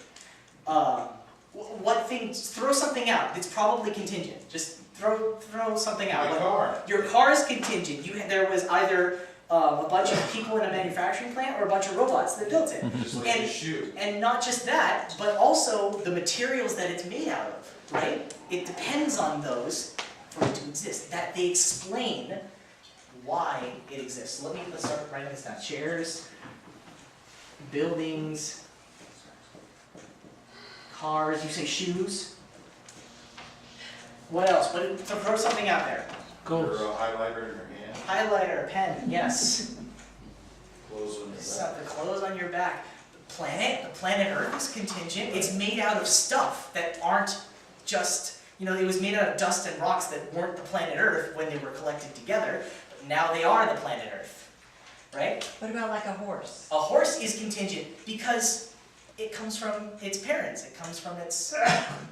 Throw something out that's probably contingent. Just throw something out. My car. Your car is contingent. There was either a bunch of people in a manufacturing plant or a bunch of robots that built it. Just like a shoe. And not just that, but also the materials that it's made out of, right? It depends on those for it to exist. That they explain why it exists. So let's start writing this down. Chairs, buildings, cars, you say shoes. What else? Throw something out there. Your highlighter in your hand. Highlighter, pen, yes. Clothes on your back. The clothes on your back. The planet Earth is contingent. It's made out of stuff that aren't just, it was made out of dust and rocks that weren't the planet Earth when they were collected together. But now they are the planet Earth, right? What about like a horse? A horse is contingent because it comes from its parents. It comes from its,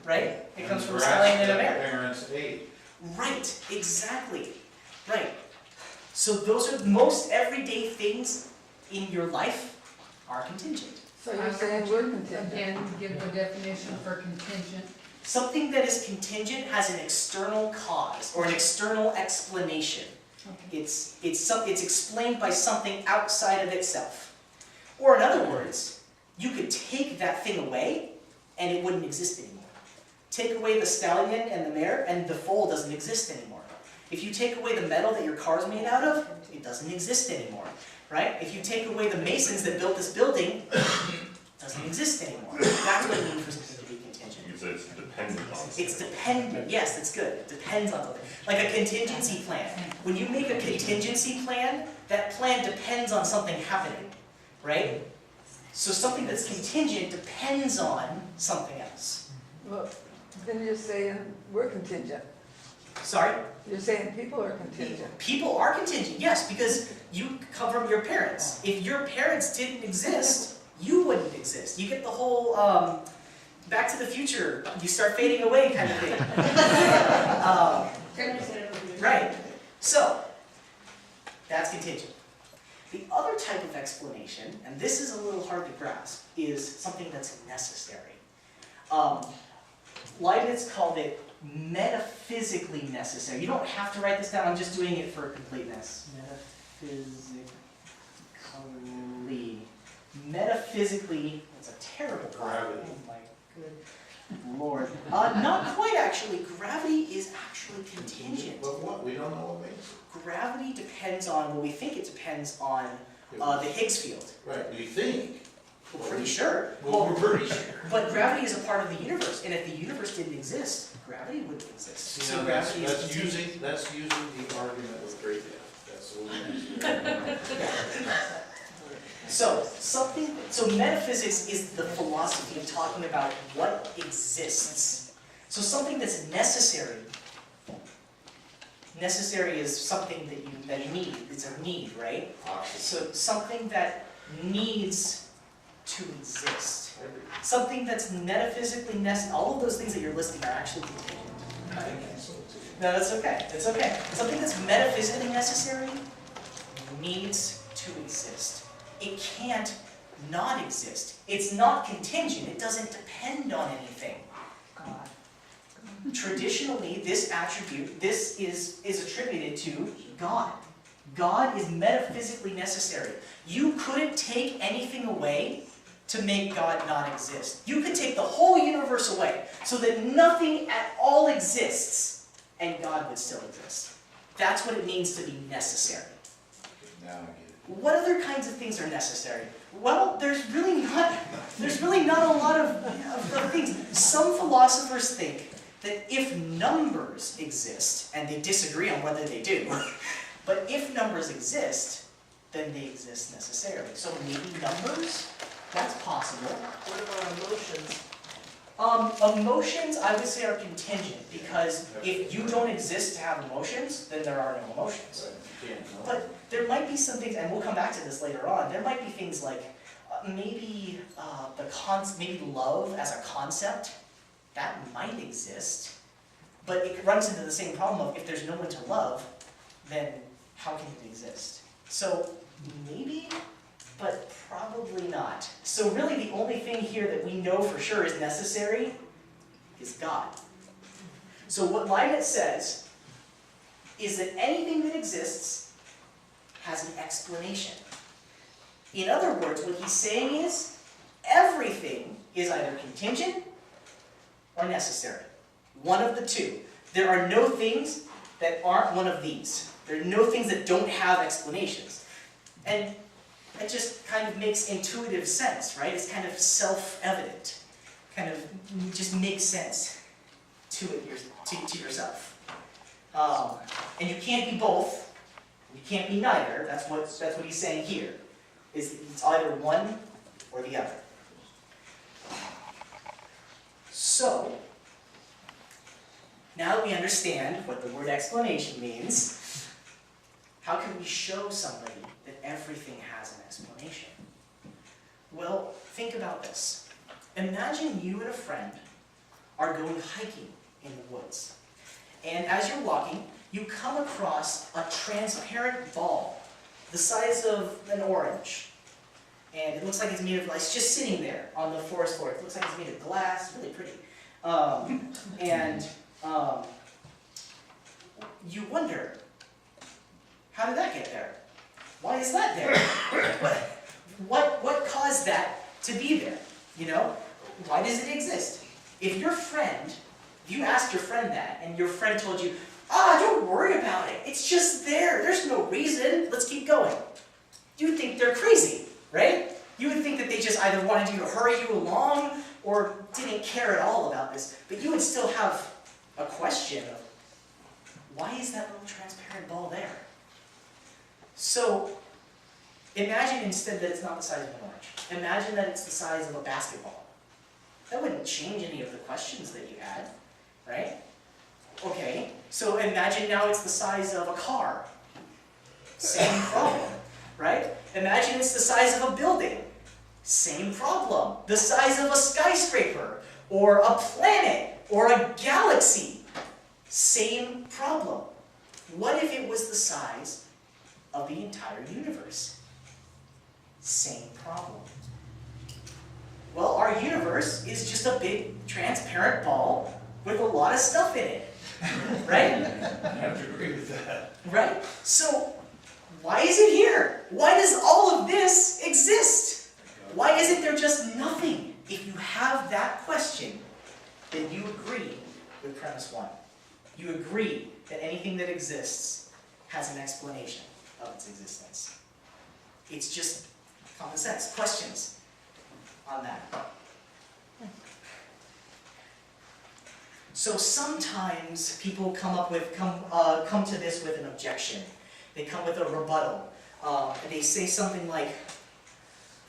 right? It comes from stallion in a mare. Parents ate. Right, exactly. Right. So those are most everyday things in your life are contingent. So you're saying we're contingent? Again, give the definition for contingent. Something that is contingent has an external cause or an external explanation. Okay. It's explained by something outside of itself. Or in other words, you could take that thing away and it wouldn't exist anymore. Take away the stallion and the mare and the foal doesn't exist anymore. If you take away the metal that your car's made out of, it doesn't exist anymore, right? If you take away the masons that built this building, it doesn't exist anymore. That's what it means for something to be contingent. You said it's dependent on something. It's dependent, yes, that's good. It depends on something. Like a contingency plan. When you make a contingency plan, that plan depends on something happening, right? So something that's contingent depends on something else. Well, then you're saying we're contingent. Sorry? You're saying people are contingent. People are contingent, yes, because you come from your parents. If your parents didn't exist, you wouldn't exist. You get the whole Back to the Future, you start fading away kind of thing. Right. So, that's contingent. The other type of explanation, and this is a little hard to grasp, is something that's necessary. Leibniz called it metaphysically necessary. You don't have to write this down, I'm just doing it for completeness. Metaphysically, that's a terrible word. Gravity. Oh my good Lord. Not quite actually. Gravity is actually contingent. But what? We don't know what makes it. Gravity depends on, well, we think it depends on the Higgs field. Right, we think. We're pretty sure. Well, we're pretty sure. But gravity is a part of the universe, and if the universe didn't exist, gravity wouldn't exist. See, So now gravity is that's contingent. using the argument with great depth. That's what we use. So metaphysics is the philosophy of talking about what exists. So something that's necessary. Necessary is something that you need. It's a need, right? So something that needs to exist. Something that's metaphysically necessary. All of those things that you're listing are actually contingent. No, that's okay. It's okay. Something that's metaphysically necessary needs to exist. It can't not exist. It's not contingent. It doesn't depend on anything. God. Traditionally, this attribute, this is attributed to God. God is metaphysically necessary. You couldn't take anything away to make God not exist. You could take the whole universe away so that nothing at all exists and God would still exist. That's what it means to be necessary. Now I get it. What other kinds of things are necessary? Well, there's really not there's really not a lot of things. Some philosophers think that if numbers exist, and they disagree on whether they do, but if numbers exist, then they exist necessarily. So maybe numbers? That's possible. What about emotions? Emotions, I would say, are contingent, because if you don't exist to have emotions, then there are no emotions. But there might be some things, and we'll come back to this later on, there might be things like maybe maybe love as a concept, that might exist, but it runs into the same problem of if there's no one to love, then how can it exist? So maybe, but probably not. So really the only thing here that we know for sure is necessary is God. So what Leibniz says is that anything that exists has an explanation. In other words, what he's saying is everything is either contingent or necessary. One of the two. There are no things that aren't one of these. There are no things that don't have explanations. And it just kind of makes intuitive sense, right? It's kind of self-evident. Kind of just makes sense to yourself. And you can't be both. You can't be neither. That's what he's saying here. It's either one or the other. So, now that we understand what the word explanation means, how can we show somebody that everything has an explanation? Well, think about this. Imagine you and a friend are going hiking in the woods. And as you're walking, you come across a transparent ball the size of an orange. And it looks like it's made of, it's just sitting there on the forest floor. It looks like it's made of glass, really pretty. You wonder, how did that get there? Why is that there? What caused that to be there? You know, why does it exist? If you asked your friend that, and your friend told you, don't worry about it, it's just there, there's no reason, let's keep going. You would think they're crazy, right? You would think that they just either wanted you to hurry you along, or didn't care at all about this, but you would still have a question of, why is that little transparent ball there? So, imagine instead that it's not the size of an orange. Imagine that it's the size of a basketball. That wouldn't change any of the questions that you had, right? Okay, so imagine now it's the size of a car. Same problem, right? Imagine it's the size of a building. Same problem. The size of a skyscraper, or a planet, or a galaxy. Same problem. What if it was the size of the entire universe? Same problem. Well, our universe is just a big transparent ball with a lot of stuff in it. Right? I have to agree with that. Right? So, why is it here? Why does all of this exist? Why isn't there just nothing? If you have that question, then you agree with premise 1. You agree that anything that exists has an explanation of its existence. It's just common sense. Questions on that? So sometimes people come to this with an objection. They come with a rebuttal. They say something like,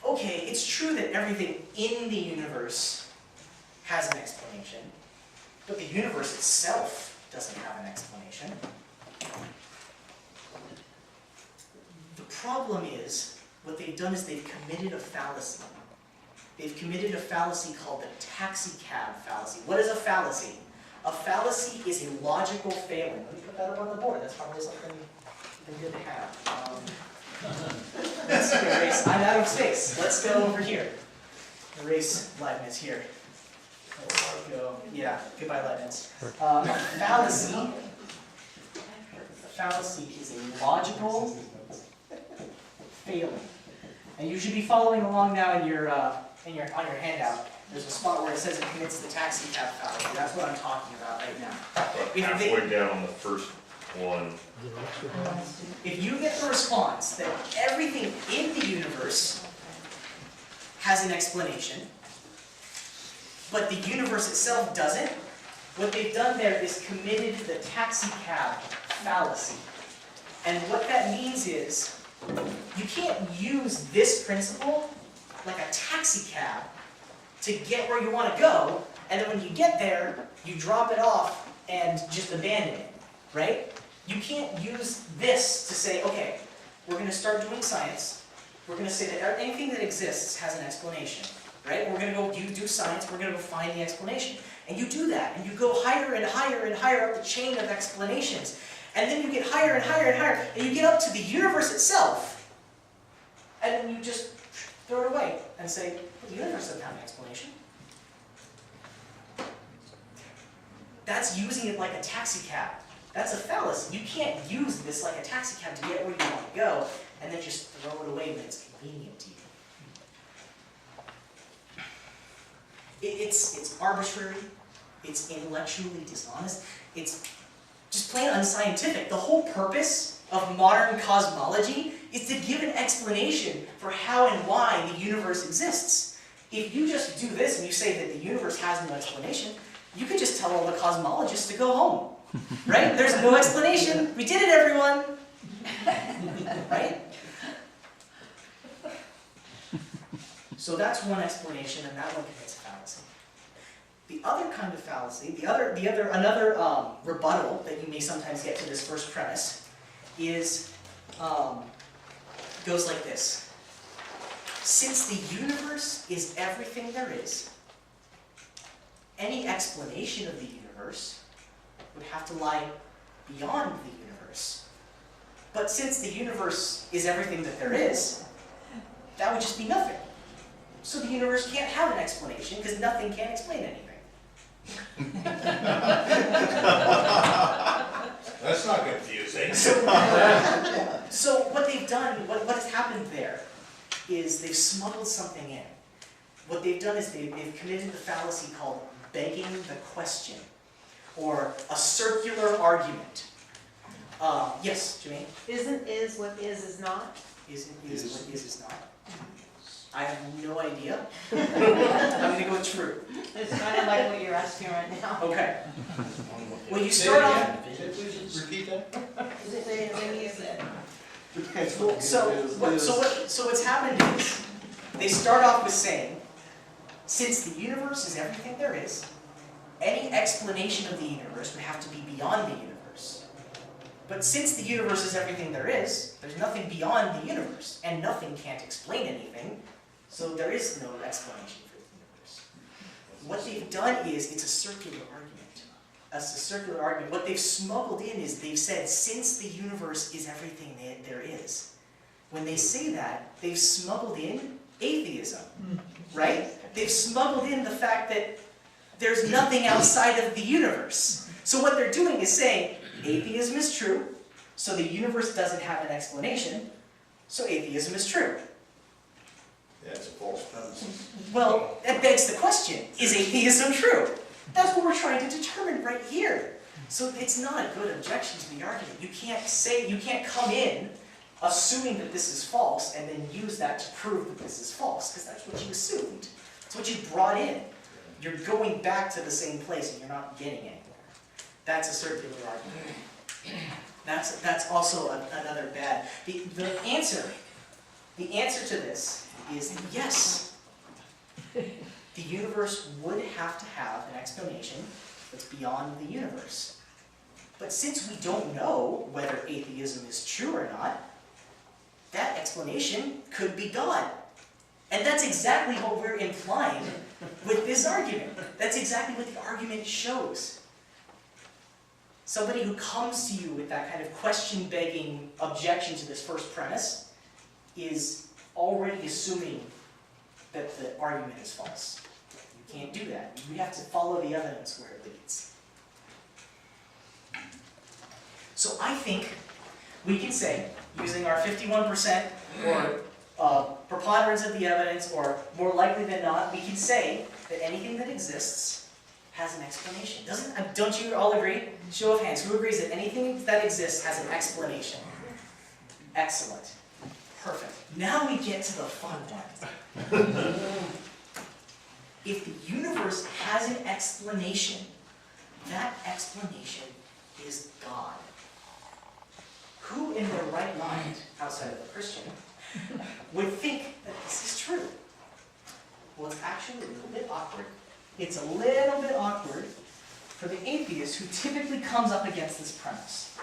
okay, it's true that everything in the universe has an explanation, but the universe itself doesn't have an explanation. The problem is, what they've done is they've committed a fallacy. They've committed a fallacy called the taxicab fallacy. What is a fallacy? A fallacy is a logical failing. Let me put that up on the board. That's probably something good to have. Let's erase. I'm out of space. Let's go over here. Erase Leibniz here. Let's go. Yeah, goodbye Leibniz. Fallacy is a logical failing. And you should be following along now on your handout. There's a spot where it says it commits the taxicab fallacy. That's what I'm talking about right now. Halfway down on the first one. If you get the response that everything in the universe has an explanation, but the universe itself doesn't, what they've done there is committed the taxi cab fallacy. And what that means is, you can't use this principle like a taxi cab to get where you want to go, and then when you get there, you drop it off and just abandon it, right? You can't use this to say, okay, we're going to start doing science. We're going to say that anything that exists has an explanation, right? We're going to go, you do science, we're going to go find the explanation. And you do that, and you go higher and higher and higher up the chain of explanations. And then you get higher and higher and higher, and you get up to the universe itself, and then you just throw it away and say, well, the universe doesn't have an explanation. That's using it like a taxi cab. That's a fallacy. You can't use this like a taxi cab to get where you want to go, and then just throw it away when it's convenient to you. It's arbitrary, it's intellectually dishonest, it's just plain unscientific. The whole purpose of modern cosmology is to give an explanation for how and why the universe exists. If you just do this and you say that the universe has no explanation, you could just tell all the cosmologists to go home, right? There's no explanation. We did it, everyone. Right? So that's one explanation, and that one commits a fallacy. The other kind of fallacy, another rebuttal that you may sometimes get to this first premise is, goes like this. Since the universe is everything there is, any explanation of the universe would have to lie beyond the universe. But since the universe is everything that there is, that would just be nothing. So the universe can't have an explanation because nothing can explain anything. That's not confusing. So what they've done, what has happened there, is they've smuggled something in. What they've done is they've committed the fallacy called begging the question, or a circular argument. Yes, Jermaine? Isn't is what is not? Isn't is what is not? I have no idea. I'm going to go true. It's kind of like what you're asking right now. Okay. Well, you start off. Please repeat that. Is it the thing you said? Okay. So what's happened is they start off with saying, since the universe is everything there is, any explanation of the universe would have to be beyond the universe. But since the universe is everything there is, there's nothing beyond the universe, and nothing can't explain anything, so there is no explanation for the universe. What they've done is, it's a circular argument. That's a circular argument. What they've smuggled in is, they've said, since the universe is everything that there is. When they say that, they've smuggled in atheism, right? They've smuggled in the fact that there's nothing outside of the universe. So what they're doing is saying, atheism is true, so the universe doesn't have an explanation, so atheism is true. Yeah, it's a false premise. Well, that begs the question, is atheism true? That's what we're trying to determine right here. So it's not a good objection to the argument. You can't come in assuming that this is false and then use that to prove that this is false, because that's what you assumed. That's what you brought in. You're going back to the same place and you're not getting anywhere. That's a circular argument. That's also another bad. The answer to this is yes. The universe would have to have an explanation that's beyond the universe. But since we don't know whether atheism is true or not, that explanation could be God. And that's exactly what we're implying with this argument. That's exactly what the argument shows. Somebody who comes to you with that kind of question-begging objection to this first premise is already assuming that the argument is false. You can't do that. You have to follow the evidence where it leads. So I think we can say, using our 51% or preponderance of the evidence, or more likely than not, we can say that anything that exists has an explanation. Don't you all agree? Show of hands. Who agrees that anything that exists has an explanation? Excellent. Perfect. Now we get to the fun part. If the universe has an explanation. That explanation is God. Who in their right mind, outside of a Christian, would think that this is true? Well, it's actually a little bit awkward. It's a little bit awkward for the atheist who typically comes up against this premise.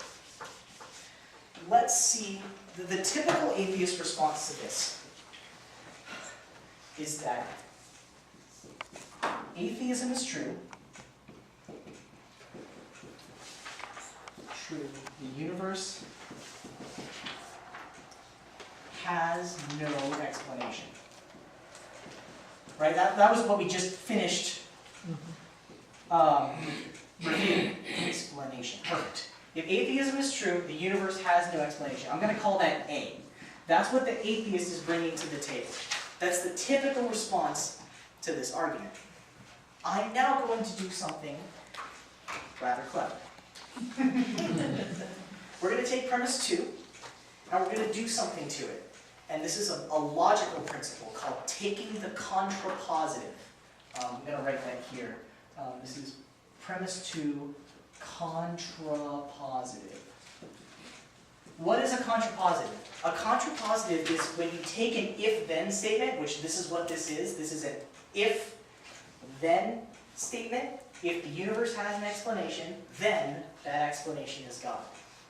Let's see, the typical atheist response to this is that atheism is true. True. The universe has no explanation. Right? That was what we just finished reviewing. Explanation. Perfect. If atheism is true, the universe has no explanation. I'm going to call that A. That's what the atheist is bringing to the table. That's the typical response to this argument. I'm now going to do something rather clever. We're going to take premise 2, and we're going to do something to it. And this is a logical principle called taking the contrapositive. I'm going to write that here. This is premise 2, contrapositive. What is a contrapositive? A contrapositive is when you take an if-then statement, which this is what this is. This is an if-then statement. If the universe has an explanation, then that explanation is God.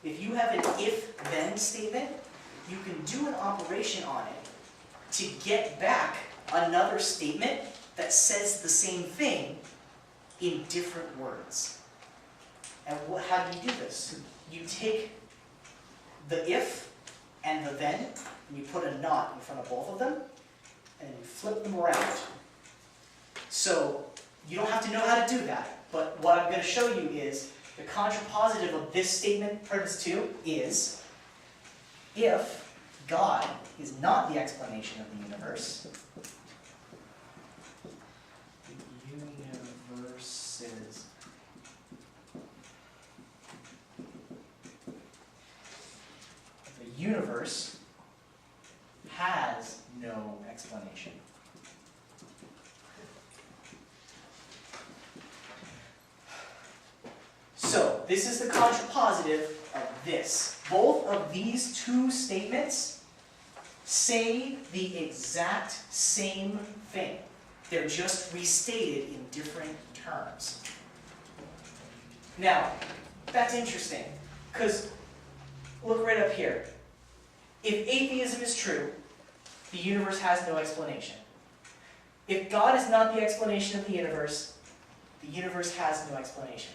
If you have an if-then statement, you can do an operation on it to get back another statement that says the same thing in different words. And how do you do this? You take the if and the then, and you put a not in front of both of them, and you flip them around. So you don't have to know how to do that, but what I'm going to show you is the contrapositive of this statement, premise 2, is if God is not the explanation of the universe, the universe has no explanation. So, this is the contrapositive of this. Both of these two statements say the exact same thing. They're just restated in different terms. Now, that's interesting, because look right up here. If atheism is true, the universe has no explanation. If God is not the explanation of the universe has no explanation.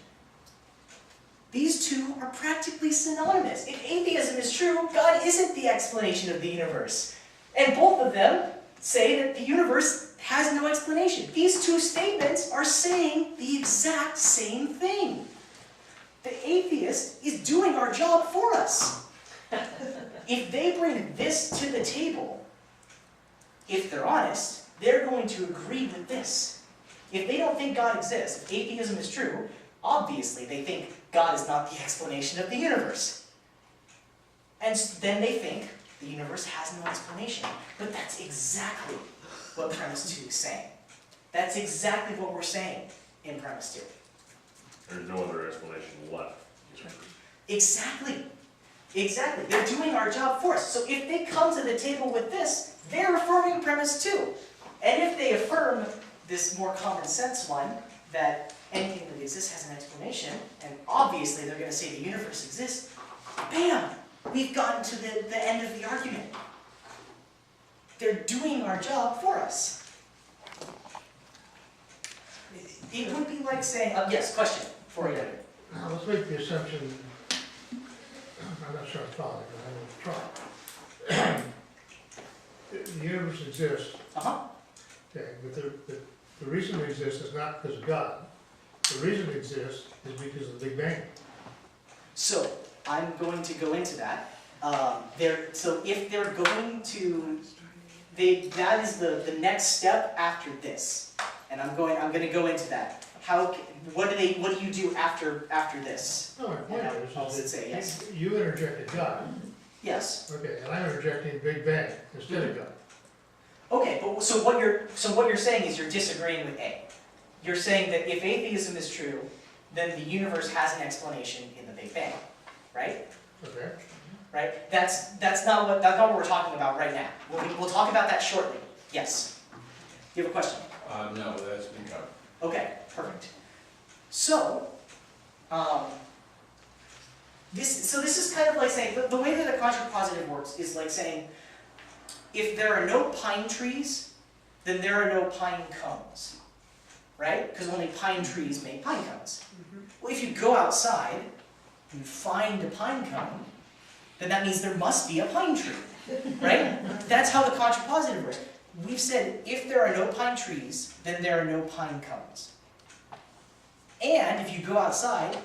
These two are practically synonymous. If atheism is true, God isn't the explanation of the universe. And both of them say that the universe has no explanation. These two statements are saying the exact same thing. The atheist is doing our job for us. If they bring this to the table, if they're honest, they're going to agree with this. If they don't think God exists, if atheism is true, obviously they think God is not the explanation of the universe. And then they think the universe has no explanation. But that's exactly what premise 2 is saying. That's exactly what we're saying in premise 2. There's no other explanation left. Exactly. Exactly. They're doing our job for us. So if they come to the table with this, they're affirming premise 2. And if they affirm this more common sense one, that anything that exists has an explanation, and obviously they're going to say the universe exists, bam! We've gotten to the end of the argument. They're doing our job for us. It would be like saying, yes, question for you. Now, let's make the assumption, I'm not sure I follow it, but I'm going to try. The universe exists. Okay, but the reason it exists is not because of God. The reason it exists is because of the Big Bang. So, I'm going to go into that. So if they're going to, that is the next step after this, and I'm going to go into that. What do you do after this? No, my point is say yes. You interjected God. Yes. Okay, and I'm interjecting Big Bang instead of God. Okay, but so what you're saying is you're disagreeing with A. you're saying that if atheism is true, then the universe has an explanation in the Big Bang, right? Okay. Right? That's not what we're talking about right now. We'll talk about that shortly. Yes. Do you have a question? No, that's been covered. Okay, perfect. So, this is kind of like saying, the way that a contrapositive works is like saying, if there are no pine trees, then there are no pine cones, right? Because only pine trees make pine cones. Well, if you go outside and find a pine cone, then that means there must be a pine tree, right? That's how the contrapositive works. We've said, if there are no pine trees, then there are no pine cones. And if you go outside,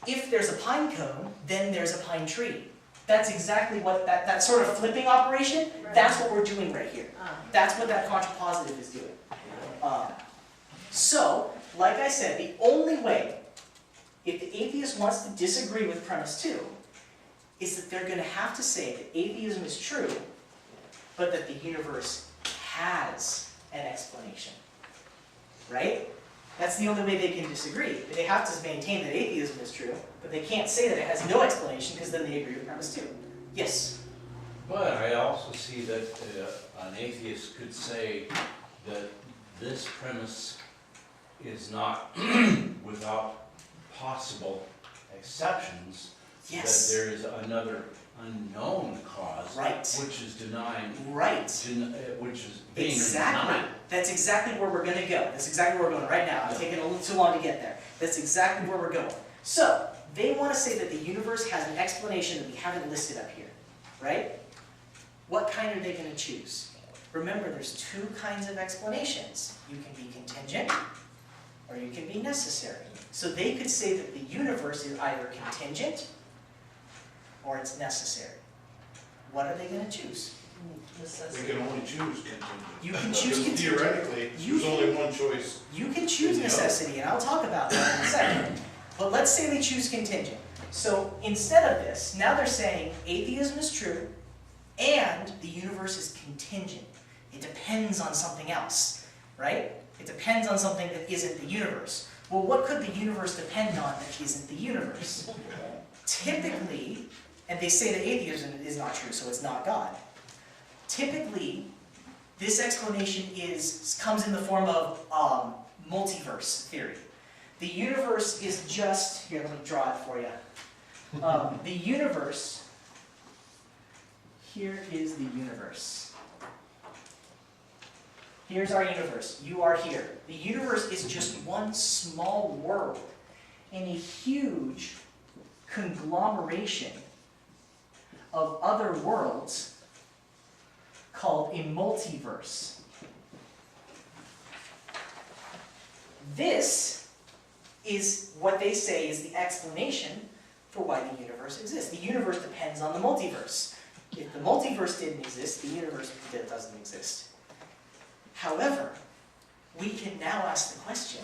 if there's a pine cone, then there's a pine tree. That's exactly what, that sort of flipping operation, that's what we're doing right here. That's what that contrapositive is doing. So, like I said, the only way, if the atheist wants to disagree with premise 2, is that they're going to have to say that atheism is true, but that the universe has an explanation. Right? That's the only way they can disagree. They have to maintain that atheism is true, but they can't say that it has no explanation because then they agree with premise 2. Yes? But I also see that an atheist could say that this premise is not without possible exceptions. Yes. That there is another unknown cause, Right. which is denying, Right. which is being Exactly. denied. That's exactly where we're going to go. That's exactly where we're going right now. I'm taking a little too long to get there. That's exactly where we're going. So, they want to say that the universe has an explanation that we haven't listed up here, right? What kind are they going to choose? Remember, there's two kinds of explanations. You can be contingent, or you can be necessary. So they could say that the universe is either contingent, or it's necessary. What are they going to choose? They can only choose contingent. You can choose Because contingent. theoretically, there's only one choice. You can choose necessity, and I'll talk about that in a second. But let's say they choose contingent. So instead of this, now they're saying atheism is true, and the universe is contingent. It depends on something else, right? It depends on something that isn't the universe. Well, what could the universe depend on that isn't the universe? Typically, and they say that atheism is not true, so it's not God. Typically, this explanation comes in the form of multiverse theory. The universe is just, here, let me draw it for you. The universe, here is the universe. Here's our universe. You are here. The universe is just one small world in a huge conglomeration of other worlds called a multiverse. This is what they say is the explanation for why the universe exists. The universe depends on the multiverse. If the multiverse didn't exist, the universe doesn't exist. However, we can now ask the question,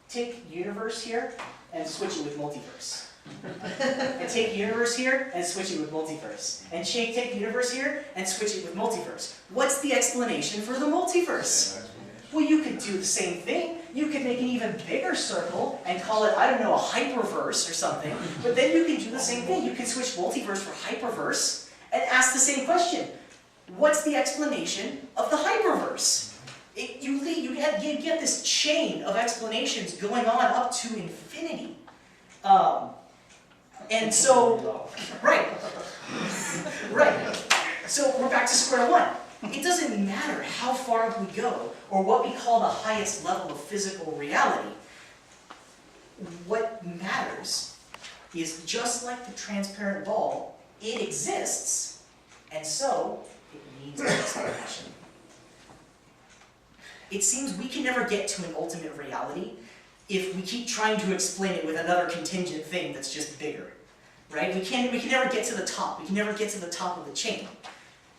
take universe here and switch it with multiverse. And take universe here and switch it with multiverse. And take universe here and switch it with multiverse. What's the explanation for the multiverse? Well, you could do the same thing. You could make an even bigger circle and call it, I don't know, a hyperverse or something. But then you can do the same thing. You can switch multiverse for hyperverse and ask the same question. What's the explanation of the hyperverse? You get this chain of explanations going on up to infinity. And so, right. So we're back to square one. It doesn't matter how far we go or what we call the highest level of physical reality. What matters is just like the transparent ball, it exists, and so it needs an explanation. It seems we can never get to an ultimate reality if we keep trying to explain it with another contingent thing that's just bigger, right? We can never get to the top. We can never get to the top of the chain.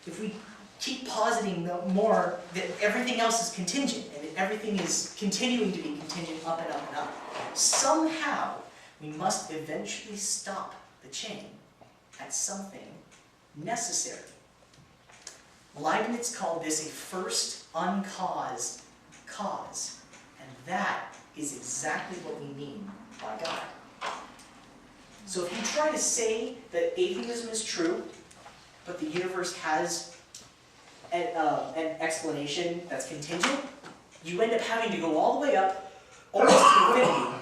If we keep positing more that everything else is contingent and that everything is continuing to be contingent up and up and up, somehow we must eventually stop the chain at something necessary. Leibniz called this a first uncaused cause. And that is exactly what we mean by God. So if you try to say that atheism is true, but the universe has an explanation that's contingent, you end up having to go all the way up, almost to infinity,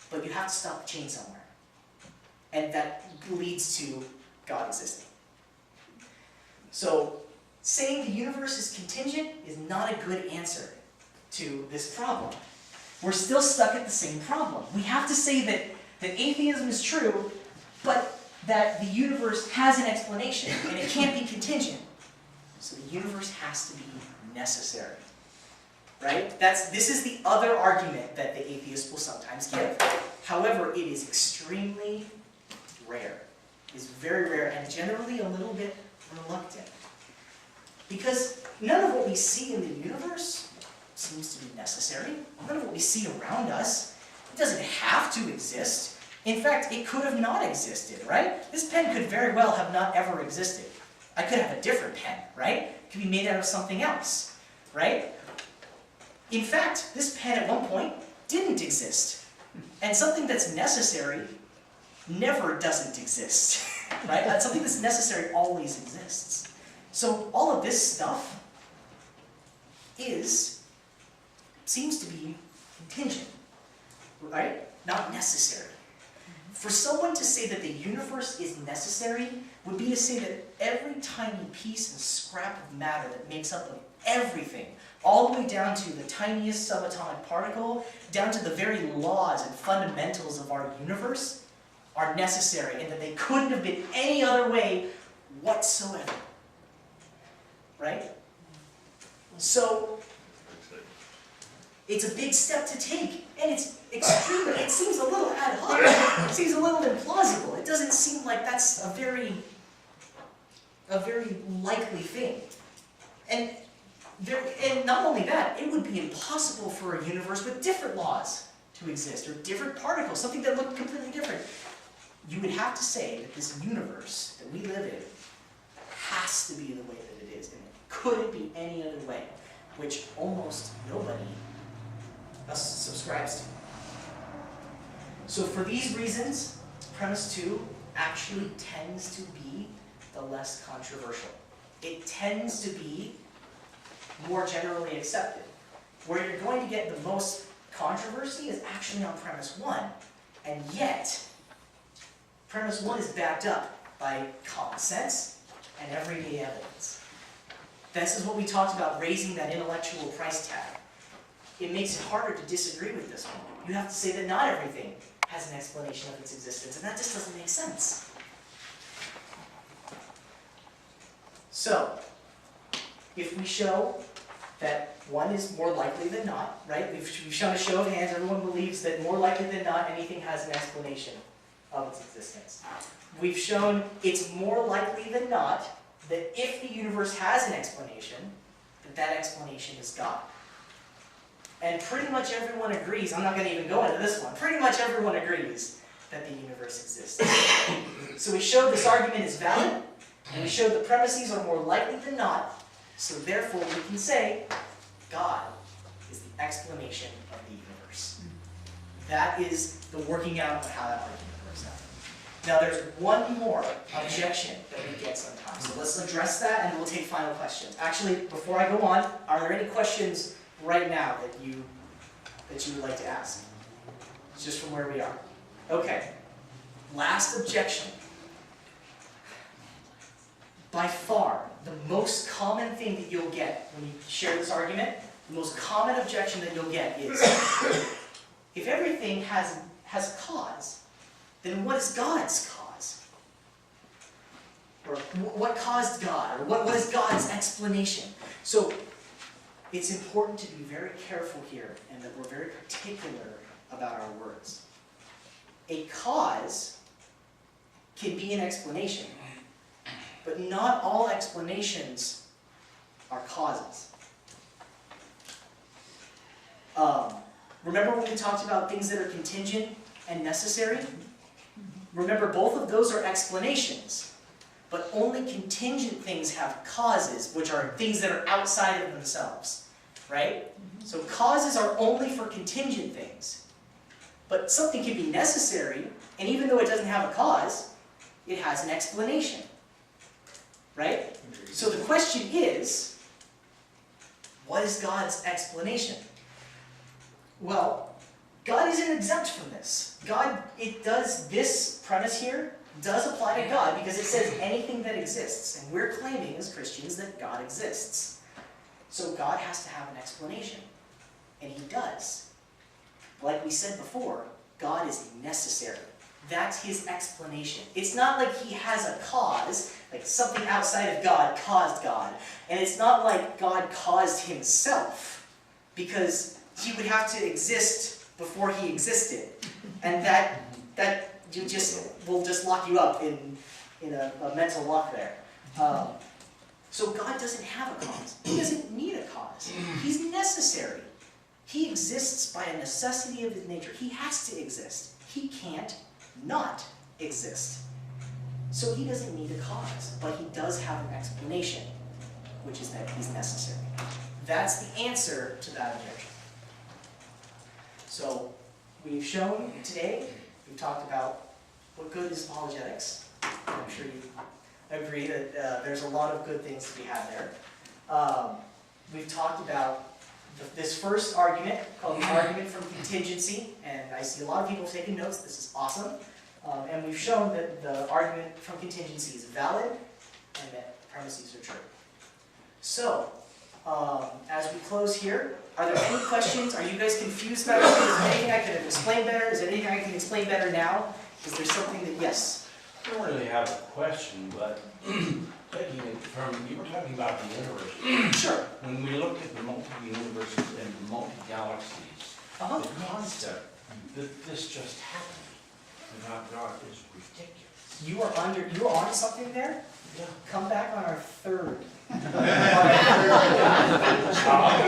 but you have to stop the chain somewhere. And that leads to God existing. So, saying the universe is contingent is not a good answer to this problem. We're still stuck at the same problem. We have to say that atheism is true, but that the universe has an explanation, and it can't be contingent. So the universe has to be necessary. Right? This is the other argument that the atheist will sometimes give. However, it is extremely rare. It's very rare and generally a little bit reluctant. Because none of what we see in the universe seems to be necessary. None of what we see around us, it doesn't have to exist. In fact, it could have not existed, right? This pen could very well have not ever existed. I could have a different pen, right? It could be made out of something else, right? In fact, this pen at one point didn't exist. And something that's necessary never doesn't exist, right? Something that's necessary always exists. So all of this stuff seems to be contingent, right? Not necessary. For someone to say that the universe is necessary would be to say that every tiny piece and scrap of matter that makes up of everything, all the way down to the tiniest subatomic particle, down to the very laws and fundamentals of our universe, are necessary, and that they couldn't have been any other way whatsoever. Right? So, it's a big step to take, and it's extremely, it seems a little ad hoc, it seems a little implausible. It doesn't seem like that's a very likely thing. And not only that, it would be impossible for a universe with different laws to exist, or different particles, something that looked completely different. You would have to say that this universe that we live in has to be the way that it is, and it couldn't be any other way, which almost nobody subscribes to. So for these reasons, premise 2 actually tends to be the less controversial. It tends to be more generally accepted. Where you're going to get the most controversy is actually on premise 1, and yet premise 1 is backed up by common sense and everyday evidence. This is what we talked about, raising that intellectual price tag. It makes it harder to disagree with this one. You have to say that not everything has an explanation of its existence, and that just doesn't make sense. So, if we show that one is more likely than not, right? We've shown a show of hands, everyone believes that more likely than not anything has an explanation of its existence. We've shown it's more likely than not that if the universe has an explanation, that explanation is God. And pretty much everyone agrees, I'm not going to even go into this one, pretty much everyone agrees that the universe exists. So we showed this argument is valid, and we showed the premises are more likely than not, so therefore we can say God is the explanation of the universe. That is the working out of how that argument works out. Now there's one more objection that we get sometimes, so let's address that and we'll take final questions. Actually, before I go on, are there any questions right now that you would like to ask? It's just from where we are. Okay. Last objection. By far, the most common thing that you'll get when you share this argument, the most common objection that you'll get is, if everything has a cause, then what is God's cause? Or what caused God? Or what is God's explanation? So, it's important to be very careful here and that we're very particular about our words. A cause can be an explanation, but not all explanations are causes. Remember when we talked about things that are contingent and necessary? Remember, both of those are explanations, But only contingent things have causes, which are things that are outside of themselves, right? So causes are only for contingent things. But something can be necessary, and even though it doesn't have a cause, it has an explanation, right? So the question is, what is God's explanation? Well, God isn't exempt from this. This premise here does apply to God because it says anything that exists. And we're claiming as Christians that God exists. So God has to have an explanation. And he does. Like we said before, God is necessary. That's his explanation. It's not like he has a cause, like something outside of God caused God. And it's not like God caused himself, because he would have to exist before he existed. And that will just lock you up in a mental lock there. So God doesn't have a cause. He doesn't need a cause. He's necessary. He exists by a necessity of his nature. He has to exist. He can't not exist. So he doesn't need a cause, but he does have an explanation, which is that he's necessary. That's the answer to that objection. So we've shown today, we've talked about what good is apologetics. I'm sure you agree that there's a lot of good things to be had there. We've talked about this first argument, called the argument from contingency, and I see a lot of people taking notes. This is awesome. And we've shown that the argument from contingency is valid and that premises are true. So, as we close here, are there any questions? Are you guys confused about anything? Is there anything I could have explained better? Is there anything I can explain better now? Is there something that, yes? I don't really have a question, but taking it from, you were talking about the universe. Sure. When we look at the multi-universes and the multi-galaxies, the concept that this just happened without God is ridiculous. You are on something there? Yeah. Come back on our third. You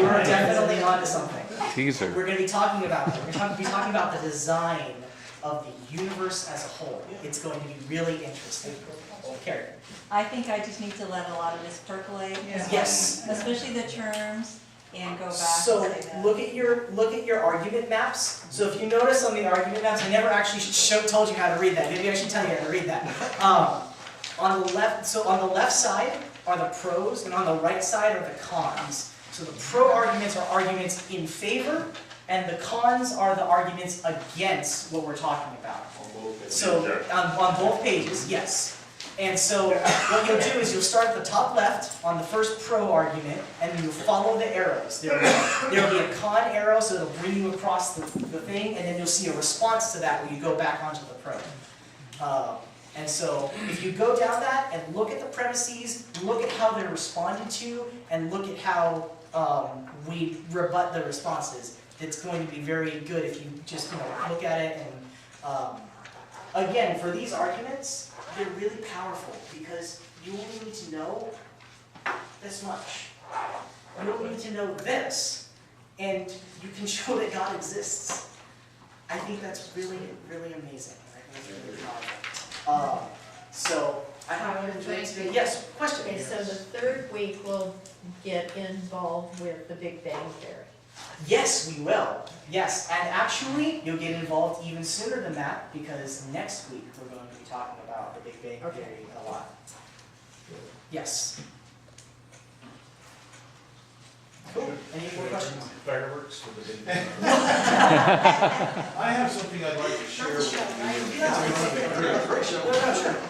are definitely on to something. Teaser. We're going to be talking about that. We're going to be talking about the design of the universe as a whole. It's going to be really interesting. Carrie. I think I just need to let a lot of this percolate. Yeah. Yes. Especially the terms, and go back So and say that. look at your argument maps. So if you notice on the argument maps, I never actually told you how to read that. Maybe I should tell you how to read that. On the left side are the pros, and on the right side are the cons. So the pro arguments are arguments in favor, and the cons are the arguments against what we're talking about. So on both pages, yes. And so what you'll do is you'll start at the top left on the first pro argument, and you'll follow the arrows. There'll be a con arrow, so it'll bring you across the thing, and then you'll see a response to that when you go back onto the pro. And so if you go down that and look at the premises, look at how they're responded to, and look at how we rebut the responses, it's going to be very good if you just look at it. And again, for these arguments, they're really powerful because you only need to know this much. You only need to know this, and you can show that God exists. I think that's really, really amazing. I think it's really powerful. So I have enjoyed today. Yes, question. Okay, so the third week we'll get involved with the Big Bang Theory. Yes, we will. Yes, and actually, you'll get involved even sooner than that because next week we're going to be talking about the Big Bang Theory a lot. Yes. Cool. Any more questions? Fireworks for the Big Bang. I have something I'd like to share with you.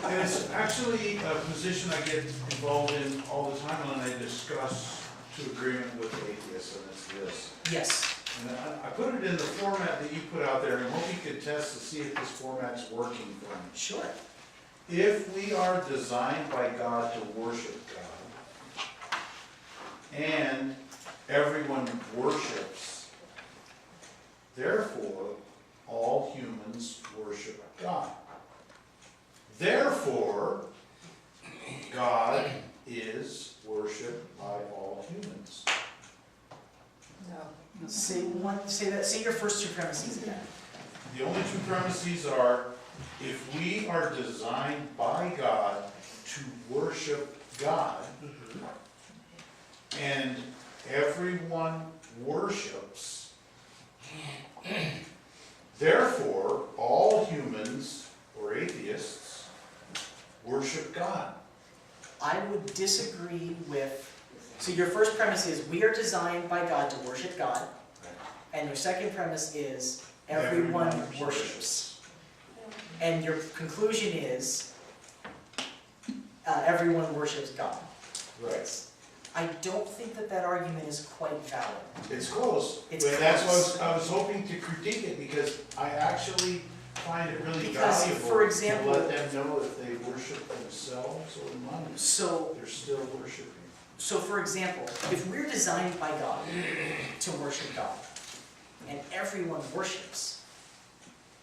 And it's actually a position I get involved in all the time when I discuss to agreement with atheists, and it's this. Yes. And I put it in the format that you put out there, and hope you can test to see if this format's working for me. Sure. If we are designed by God to worship God, and everyone worships, therefore, all humans worship God. Therefore, God is worshipped by all humans. No. Say your first two premises again. The only two premises are, if we are designed by God to worship God, and everyone worships. Therefore, all humans or atheists worship God. I would disagree with, so your first premise is we are designed by God to worship God, and your second premise is everyone worships. And your conclusion is everyone worships God. Right. I don't think that that argument is quite valid. It's close. It's But that's close. what I was hoping to critique it, because I actually find it really Because, valuable for example, to let them know if they worship themselves or money, So, they're still worshiping. so for example, if we're designed by God to worship God, and everyone worships,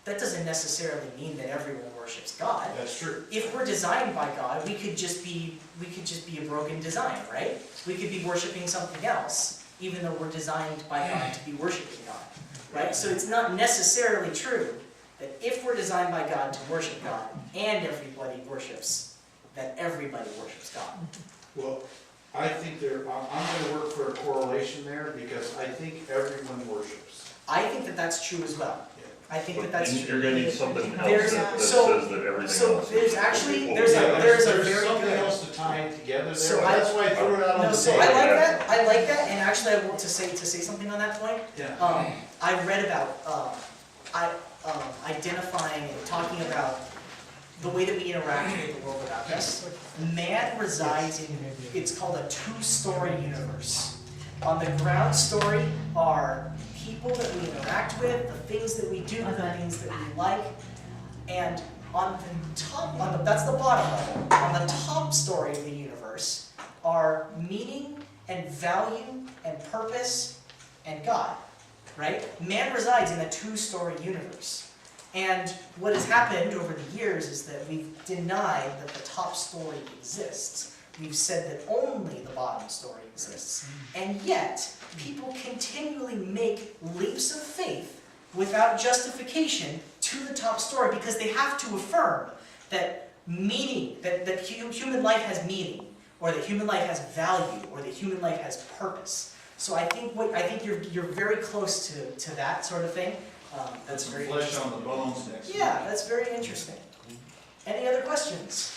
that doesn't necessarily mean that everyone worships God. That's true. If we're designed by God, we could just be a broken design, right? We could be worshiping something else, even though we're designed by God to be worshiping God, right? So it's not necessarily true that if we're designed by God to worship God and everybody worships, that everybody worships God. Well, I think I'm gonna work for a correlation there, because I think everyone worships. I think that that's true as well. I think that that's true. You're gonna need something There's- else that so- says that everything so else is. there's actually- equal. there's a There's very something good- else to tie it together So there, that's why I threw it out on No, the so table. I like that, and actually I want to say something on that point. Yeah. I read about identifying and talking about the way that we interact with the world without us. Man resides in, it's called a two-story universe. On the ground story are people that we interact with, the things that we do, the things that we like, and on the top, that's the bottom level. On the top story of the universe are meaning and value and purpose and God, right? Man resides in a two-story universe. And what has happened over the years is that we've denied that the top story exists. We've said that only the bottom story exists. And yet, people continually make leaps of faith without justification to the top story because they have to affirm that meaning, that human life has meaning, or that human life has value, or that human life has purpose. So I think you're very close to that sort of thing. That's very Flesh interesting. on the bones next. Yeah, that's very interesting. Any other questions?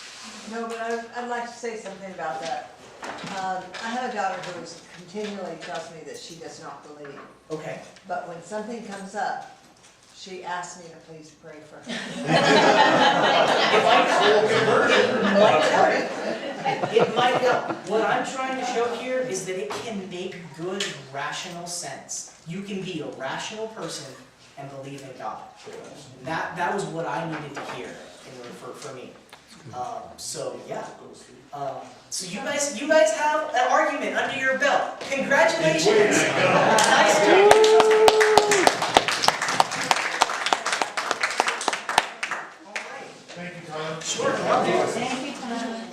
No, but I'd like to say something about that. I have a daughter who continually tells me that she does not believe. Okay. But when something comes up, she asks me to please pray for her. It might help. What I'm trying to show here is that it can make good, rational sense. You can be a rational person and believe in God. That was what I needed to hear in order for me. So yeah. So you guys have an argument under your belt. Congratulations. Nice job. Thank you, Tyler. Sure. Thank you, Tom.